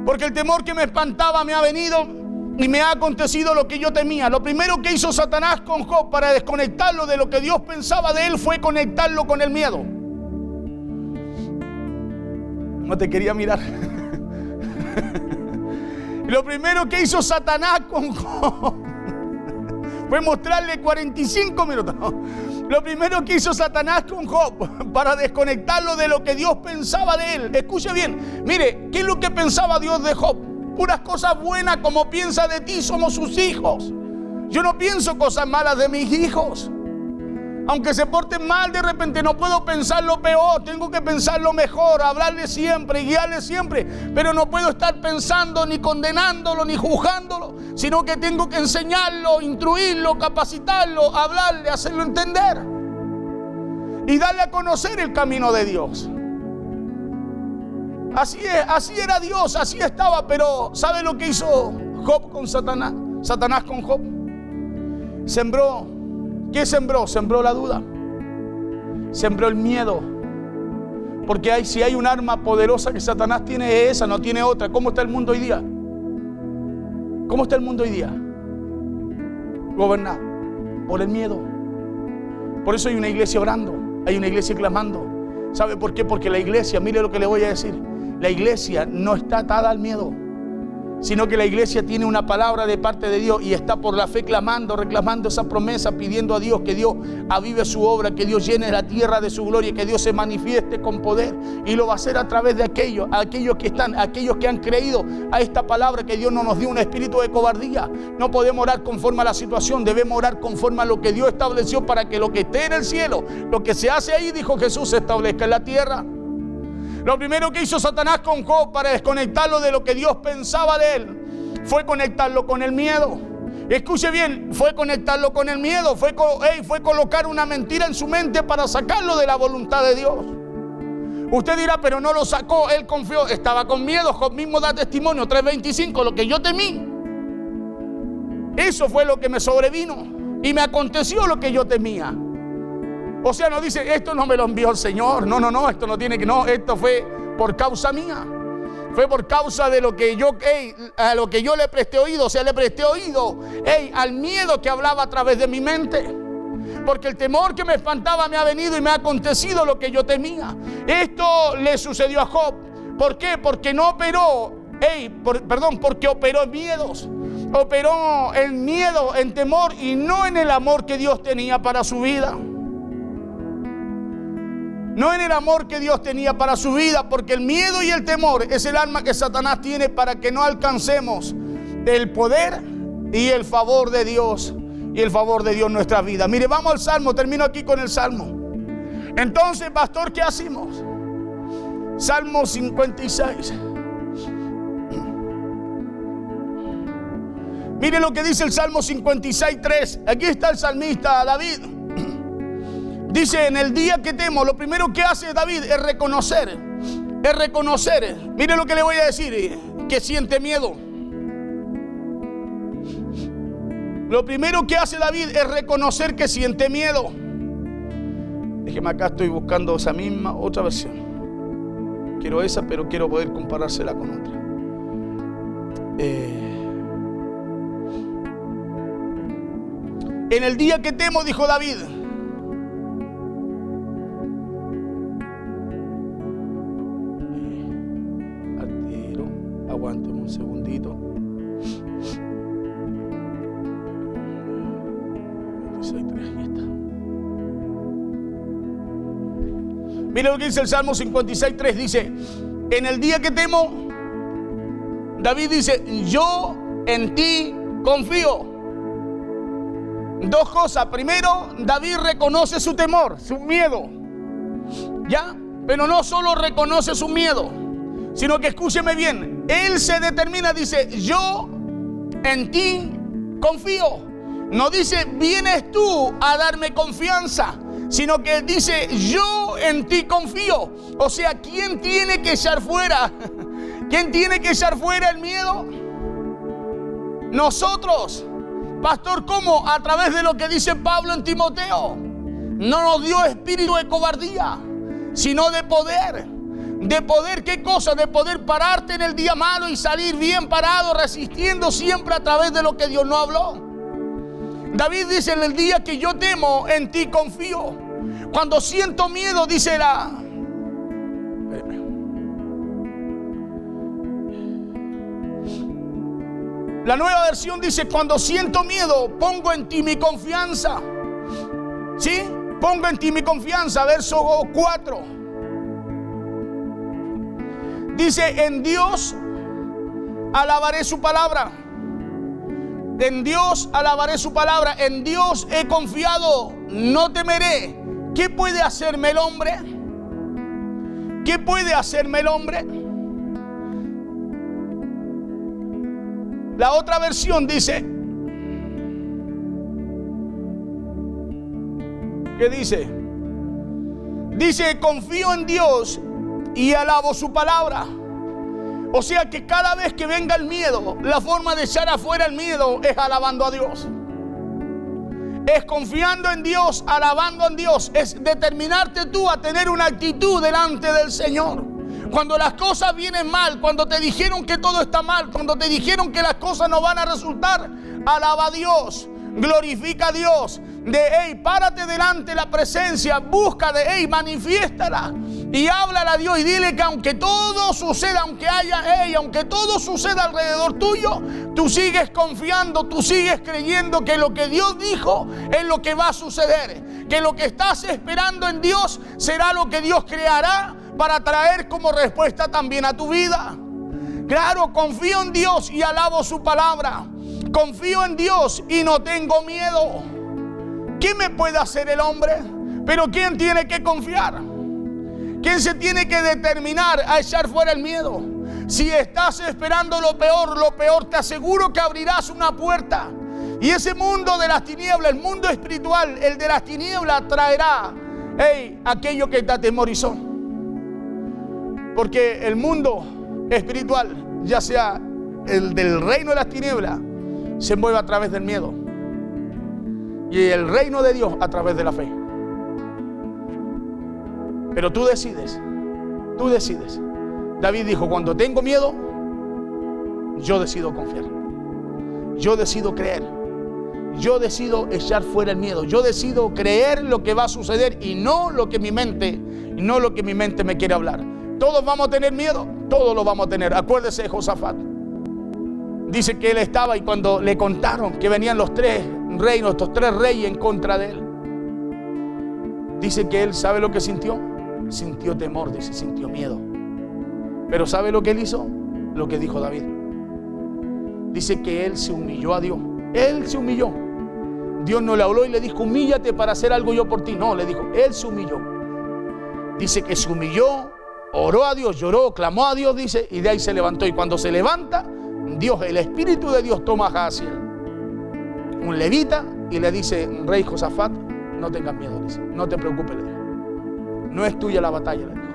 S1: Porque el temor que me espantaba me ha venido y me ha acontecido lo que yo temía. Lo primero que hizo Satanás con Job para desconectarlo de lo que Dios pensaba de él fue conectarlo con el miedo. No te quería mirar. Lo primero que hizo Satanás con Job fue mostrarle 45 minutos. Lo primero que hizo Satanás con Job para desconectarlo de lo que Dios pensaba de él. Escuche bien, mire, ¿qué es lo que pensaba Dios de Job? Puras cosas buenas, como piensa de ti, somos sus hijos. Yo no pienso cosas malas de mis hijos. Aunque se porten mal, de repente no puedo pensar lo peor, tengo que pensar lo mejor, hablarle siempre, guiarle siempre, pero no puedo estar pensando ni condenándolo ni juzgándolo, sino que tengo que enseñarlo, instruirlo, capacitarlo, hablarle, hacerlo entender y darle a conocer el camino de Dios. Así es, así era Dios, así estaba. Pero ¿sabe lo que hizo Job con Satanás? Satanás con Job. Sembró. ¿Qué sembró? Sembró la duda. Sembró el miedo. Porque si hay un arma poderosa que Satanás tiene, es esa, no tiene otra. ¿Cómo está el mundo hoy día? ¿Cómo está el mundo hoy día? Gobernado por el miedo. Por eso hay una iglesia orando, hay una iglesia clamando. ¿Sabe por qué? Porque la iglesia, mire lo que le voy a decir, la iglesia no está atada al miedo, sino que la iglesia tiene una palabra de parte de Dios y está por la fe clamando, reclamando esa promesa, pidiendo a Dios que Dios avive su obra, que Dios llene la tierra de su gloria, que Dios se manifieste con poder, y lo va a hacer a través de aquellos que han creído a esta palabra, que Dios no nos dio un espíritu de cobardía. No podemos orar conforme a la situación, debemos orar conforme a lo que Dios estableció, para que lo que esté en el cielo, lo que se hace ahí, dijo Jesús, se establezca en la tierra. Lo primero que hizo Satanás con Job para desconectarlo de lo que Dios pensaba de él fue conectarlo con el miedo. Escuche bien, fue conectarlo con el miedo, fue colocar una mentira en su mente para sacarlo de la voluntad de Dios. Usted dirá, pero no lo sacó, él confió, estaba con miedo. Job mismo da testimonio, 3:25, lo que yo temí, eso fue lo que me sobrevino y me aconteció lo que yo temía. O sea, no dice, esto no me lo envió el Señor. No, esto no tiene que, no, esto fue por causa mía. Fue por causa de lo que yo, a lo que yo le presté oído. O sea, le presté oído, al miedo que hablaba a través de mi mente. Porque el temor que me espantaba me ha venido y me ha acontecido lo que yo temía. Esto le sucedió a Job. ¿Por qué? Porque no operó, porque operó en miedos. Operó en miedo, en temor, y no en el amor que Dios tenía para su vida. No en el amor que Dios tenía para su vida, porque el miedo y el temor es el arma que Satanás tiene para que no alcancemos el poder y el favor de Dios, y el favor de Dios en nuestra vida. Mire, vamos al Salmo, termino aquí con el Salmo. Entonces, pastor, ¿qué hacemos? Salmo 56. Mire lo que dice el Salmo 56:3. Aquí está el salmista David. Dice, en el día que temo, lo primero que hace David es reconocer. Mire lo que le voy a decir, que siente miedo. Lo primero que hace David es reconocer que siente miedo. Déjeme acá, estoy buscando esa misma, otra versión. Quiero esa, pero quiero poder comparársela con otra. En el día que temo, dijo David. Aguántame un segundito. Ahí está. Mira lo que dice el Salmo 56:3. Dice, en el día que temo, David dice, yo en ti confío. Dos cosas. Primero, David reconoce su temor, su miedo. ¿Ya? Pero no solo reconoce su miedo, sino que, escúcheme bien, él se determina, dice, yo en ti confío. No dice, vienes tú a darme confianza, sino que dice, yo en ti confío. O sea, ¿quién tiene que echar fuera? ¿Quién tiene que echar fuera el miedo? Nosotros. Pastor, ¿cómo? A través de lo que dice Pablo en Timoteo. No nos dio espíritu de cobardía, sino de poder. ¿De poder qué cosa? De poder pararte en el día malo y salir bien parado, resistiendo siempre a través de lo que Dios no habló. David dice, en el día que yo temo, en ti confío. Cuando siento miedo, dice La Nueva Versión dice: cuando siento miedo, pongo en ti mi confianza. ¿Sí? Pongo en ti mi confianza. Verso 4. Dice: en Dios alabaré su palabra. En Dios alabaré su palabra. En Dios he confiado, no temeré. ¿Qué puede hacerme el hombre? ¿Qué puede hacerme el hombre? La otra versión dice, ¿qué dice? Dice: confío en Dios y alabo su palabra. O sea que cada vez que venga el miedo, la forma de echar afuera el miedo es alabando a Dios. Es confiando en Dios, alabando a Dios. Es determinarte tú a tener una actitud delante del Señor. Cuando las cosas vienen mal, cuando te dijeron que todo está mal, cuando te dijeron que las cosas no van a resultar, alaba a Dios, glorifica a Dios. Párate delante de la presencia, busca manifiéstala y háblale a Dios y dile que aunque todo suceda, aunque todo suceda alrededor tuyo, tú sigues confiando, tú sigues creyendo que lo que Dios dijo es lo que va a suceder, que lo que estás esperando en Dios será lo que Dios creará para traer como respuesta también a tu vida. Claro, confío en Dios y alabo su palabra. Confío en Dios y no tengo miedo. ¿Qué me puede hacer el hombre? Pero ¿quién tiene que confiar? ¿Quién se tiene que determinar a echar fuera el miedo? Si estás esperando lo peor, te aseguro que abrirás una puerta. Y ese mundo de las tinieblas, el mundo espiritual, el de las tinieblas, traerá aquello que te atemorizó. Porque el mundo espiritual, ya sea el del reino de las tinieblas, se mueve a través del miedo. Y el reino de Dios a través de la fe. Pero tú decides. David dijo: cuando tengo miedo, yo decido confiar. Yo decido creer. Yo decido echar fuera el miedo. Yo decido creer lo que va a suceder y no lo que mi mente me quiere hablar. Todos vamos a tener miedo, todos lo vamos a tener. Acuérdese de Josafat. Dice que él estaba, y cuando le contaron que venían los tres reinos, estos tres reyes en contra de él, dice que él, ¿sabe lo que sintió? Sintió temor, dice, sintió miedo. Pero ¿sabe lo que él hizo? Lo que dijo David. Dice que él se humilló a Dios. Él se humilló. Dios no le habló y le dijo: humíllate para hacer algo yo por ti. No, le dijo, él se humilló. Dice que se humilló, oró a Dios, lloró, clamó a Dios, dice, y de ahí se levantó. Y cuando se levanta, Dios, el Espíritu de Dios toma a Jahaziel, un levita, y le dice: rey Josafat, no tengas miedo, dice, no te preocupes, le dijo. No es tuya la batalla, le dijo.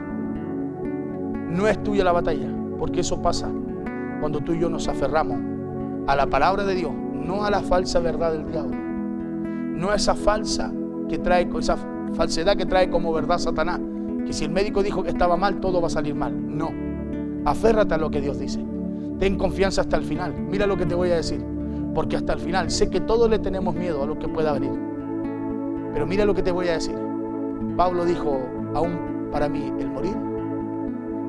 S1: No es tuya la batalla, porque eso pasa cuando tú y yo nos aferramos a la palabra de Dios, no a la falsa verdad del diablo, no a esa falsedad que trae como verdad Satanás, que si el médico dijo que estaba mal, todo va a salir mal. No, aférrate a lo que Dios dice. Ten confianza hasta el final. Mira lo que te voy a decir, porque hasta el final sé que todos le tenemos miedo a lo que pueda venir, pero mira lo que te voy a decir. Pablo dijo: aún para mí el morir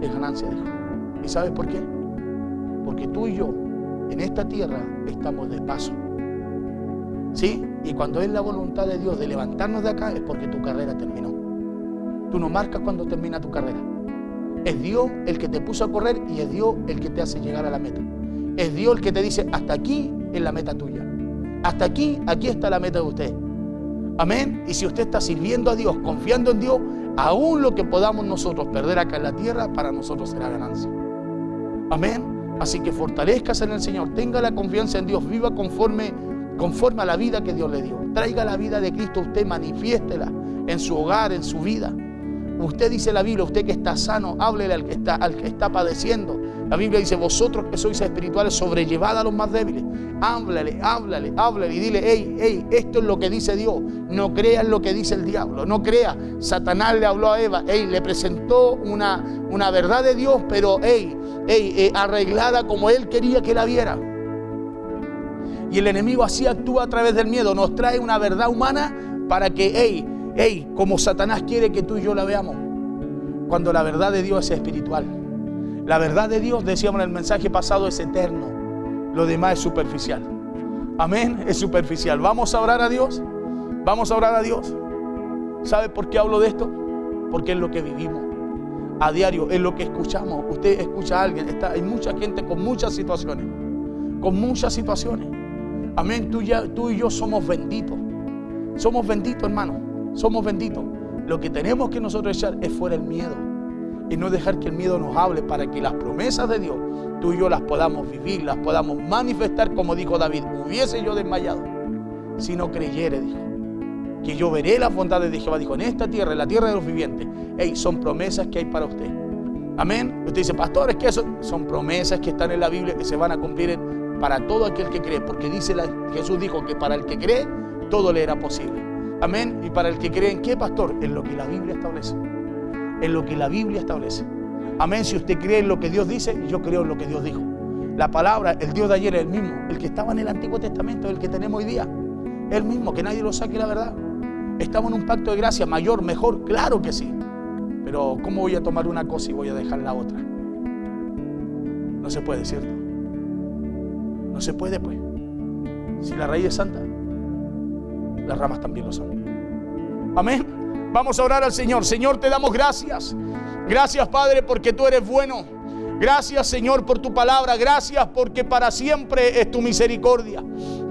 S1: es ganancia, dijo. ¿Y sabes por qué? Porque tú y yo en esta tierra estamos de paso, ¿sí? Y cuando es la voluntad de Dios de levantarnos de acá, es porque tu carrera terminó. Tú no marcas cuando termina tu carrera. Es Dios el que te puso a correr y es Dios el que te hace llegar a la meta. Es Dios el que te dice: hasta aquí es la meta tuya. Hasta aquí está la meta de usted. Amén. Y si usted está sirviendo a Dios, confiando en Dios, aún lo que podamos nosotros perder acá en la tierra, para nosotros será ganancia. Amén. Así que fortalezcase en el Señor, tenga la confianza en Dios, viva conforme a la vida que Dios le dio. Traiga la vida de Cristo, usted manifiéstela en su hogar, en su vida. Usted, dice la Biblia, usted que está sano, háblele al que está padeciendo. La Biblia dice: vosotros que sois espirituales, sobrellevad a los más débiles. Háblale y dile: esto es lo que dice Dios. No creas lo que dice el diablo, no creas. Satanás le habló a Eva, le presentó una verdad de Dios, pero arreglada como él quería que la viera. Y el enemigo así actúa a través del miedo. Nos trae una verdad humana para que, como Satanás quiere que tú y yo la veamos, cuando la verdad de Dios es espiritual. La verdad de Dios, decíamos en el mensaje pasado, es eterno. Lo demás es superficial. Amén, es superficial. Vamos a orar a Dios. Vamos a orar a Dios. ¿Sabe por qué hablo de esto? Porque es lo que vivimos a diario, es lo que escuchamos. Usted escucha a alguien, hay mucha gente con muchas situaciones. Con muchas situaciones. Amén, tú y yo somos benditos. Somos benditos, hermano. Somos benditos. Lo que tenemos que nosotros echar es fuera el miedo. Y no dejar que el miedo nos hable, para que las promesas de Dios, tú y yo las podamos vivir, las podamos manifestar, como dijo David: hubiese yo desmayado si no creyere, dijo, que yo veré las bondades de Jehová, dijo, en esta tierra, en la tierra de los vivientes. Son promesas que hay para usted. Amén. Usted dice: pastor, es que eso son promesas que están en la Biblia, que se van a cumplir para todo aquel que cree, porque Jesús dijo que para el que cree todo le era posible. Amén. Y para el que cree, ¿en qué, pastor? En lo que la Biblia establece. En lo que la Biblia establece. Amén. Si usted cree en lo que Dios dice, yo creo en lo que Dios dijo. La palabra, el Dios de ayer es el mismo, el que estaba en el Antiguo Testamento, el que tenemos hoy día, el mismo, que nadie lo saque la verdad. Estamos en un pacto de gracia mayor, mejor, claro que sí. Pero ¿cómo voy a tomar una cosa y voy a dejar la otra? No se puede, ¿cierto? No se puede, pues. Si la raíz es santa, las ramas también lo son. Amén. Vamos a orar al Señor. Señor, te damos gracias. Gracias, Padre, porque tú eres bueno. Gracias, Señor, por tu palabra. Gracias porque para siempre es tu misericordia.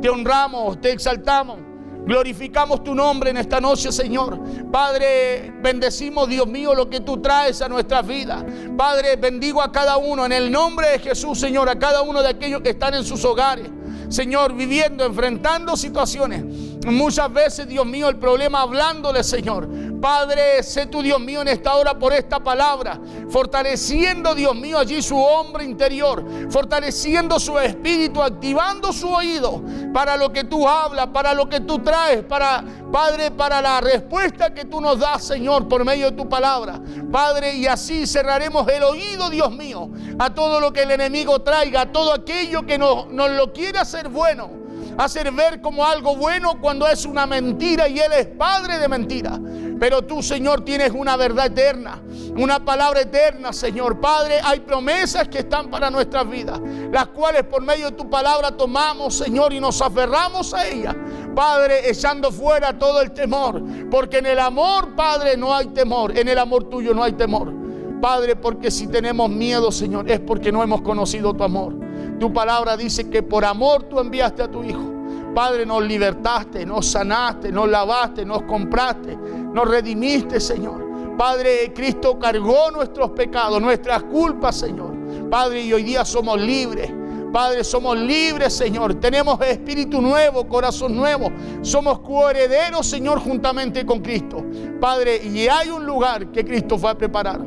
S1: Te honramos, te exaltamos. Glorificamos tu nombre en esta noche, Señor. Padre, bendecimos, Dios mío, lo que tú traes a nuestras vidas. Padre, bendigo a cada uno en el nombre de Jesús, Señor, a cada uno de aquellos que están en sus hogares, Señor, viviendo, enfrentando situaciones. Muchas veces, Dios mío, el problema hablándole, Señor. Padre, sé tú, Dios mío, en esta hora por esta palabra, fortaleciendo, Dios mío, allí su hombre interior, fortaleciendo su espíritu, activando su oído para lo que tú hablas, para lo que tú traes, Padre, para la respuesta que tú nos das, Señor, por medio de tu palabra. Padre, y así cerraremos el oído, Dios mío, a todo lo que el enemigo traiga, a todo aquello que nos lo quiera hacer bueno, hacer ver como algo bueno cuando es una mentira, y Él es padre de mentira. Pero tú, Señor, tienes una verdad eterna, una palabra eterna, Señor. Padre, hay promesas que están para nuestras vidas, las cuales por medio de tu palabra tomamos, Señor, y nos aferramos a ellas. Padre, echando fuera todo el temor, porque en el amor, Padre, no hay temor. En el amor tuyo no hay temor, Padre, porque si tenemos miedo, Señor, es porque no hemos conocido tu amor. Tu palabra dice que por amor tú enviaste a tu Hijo. Padre, nos libertaste, nos sanaste, nos lavaste, nos compraste, nos redimiste, Señor. Padre, Cristo cargó nuestros pecados, nuestras culpas, Señor. Padre, y hoy día somos libres. Padre, somos libres, Señor. Tenemos espíritu nuevo, corazón nuevo. Somos coherederos, Señor, juntamente con Cristo. Padre, y hay un lugar que Cristo fue a preparar.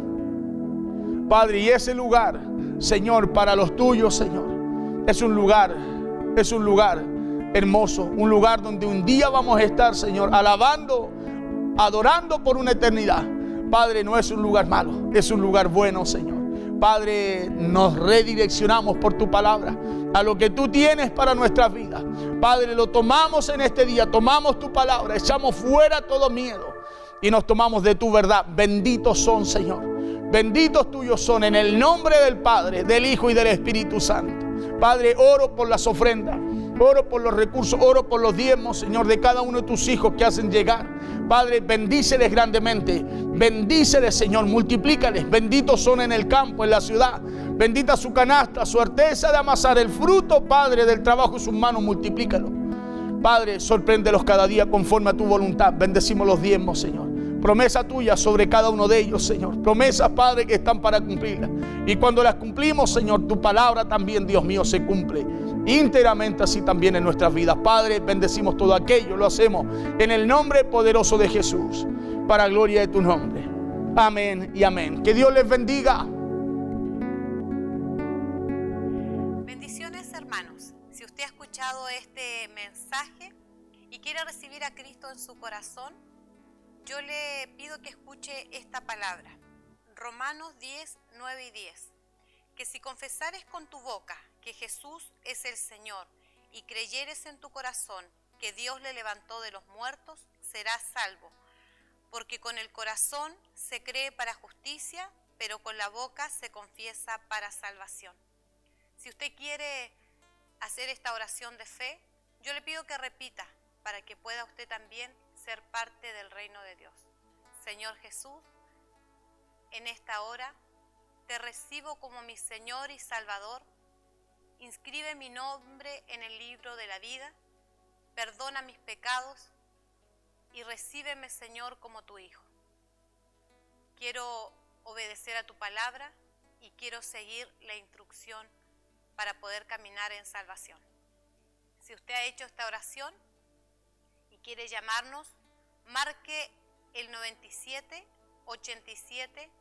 S1: Padre, y ese lugar, Señor, para los tuyos, Señor, es un lugar hermoso, un lugar donde un día vamos a estar, Señor, alabando, adorando por una eternidad. Padre, no es un lugar malo, es un lugar bueno, Señor. Padre, nos redireccionamos por tu palabra a lo que tú tienes para nuestras vidas. Padre, lo tomamos en este día, tomamos tu palabra, echamos fuera todo miedo y nos tomamos de tu verdad. Benditos son, Señor, benditos tuyos son, en el nombre del Padre, del Hijo y del Espíritu Santo. Padre, oro por las ofrendas, oro por los recursos, oro por los diezmos, Señor, de cada uno de tus hijos que hacen llegar. Padre, bendíceles grandemente, bendíceles, Señor, multiplícales. Benditos son en el campo, en la ciudad. Bendita su canasta, su arteza de amasar, el fruto, Padre, del trabajo de sus manos, multiplícalo. Padre, sorpréndelos cada día conforme a tu voluntad. Bendecimos los diezmos, Señor. Promesa tuya sobre cada uno de ellos, Señor. Promesas, Padre, que están para cumplirlas. Y cuando las cumplimos, Señor, tu palabra también, Dios mío, se cumple íntegramente, así también en nuestras vidas. Padre, bendecimos todo aquello. Lo hacemos en el nombre poderoso de Jesús, para gloria de tu nombre. Amén y amén. Que Dios les bendiga.
S2: Bendiciones, hermanos. Si usted ha escuchado este mensaje y quiere recibir a Cristo en su corazón, yo le pido que escuche esta palabra, Romanos 10, 9 y 10, que si confesares con tu boca que Jesús es el Señor y creyeres en tu corazón que Dios le levantó de los muertos, serás salvo, porque con el corazón se cree para justicia, pero con la boca se confiesa para salvación. Si usted quiere hacer esta oración de fe, yo le pido que repita para que pueda usted también ser parte del reino de Dios. Señor Jesús, en esta hora te recibo como mi Señor y Salvador. Inscribe mi nombre en el libro de la vida, perdona mis pecados y recíbeme, Señor, como tu Hijo. Quiero obedecer a tu palabra y quiero seguir la instrucción para poder caminar en salvación. Si usted ha hecho esta oración y quiere llamarnos, marque el 97 87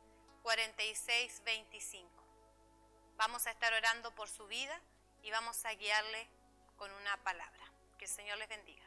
S2: 46 25. Vamos a estar orando por su vida y vamos a guiarle con una palabra. Que el Señor les bendiga.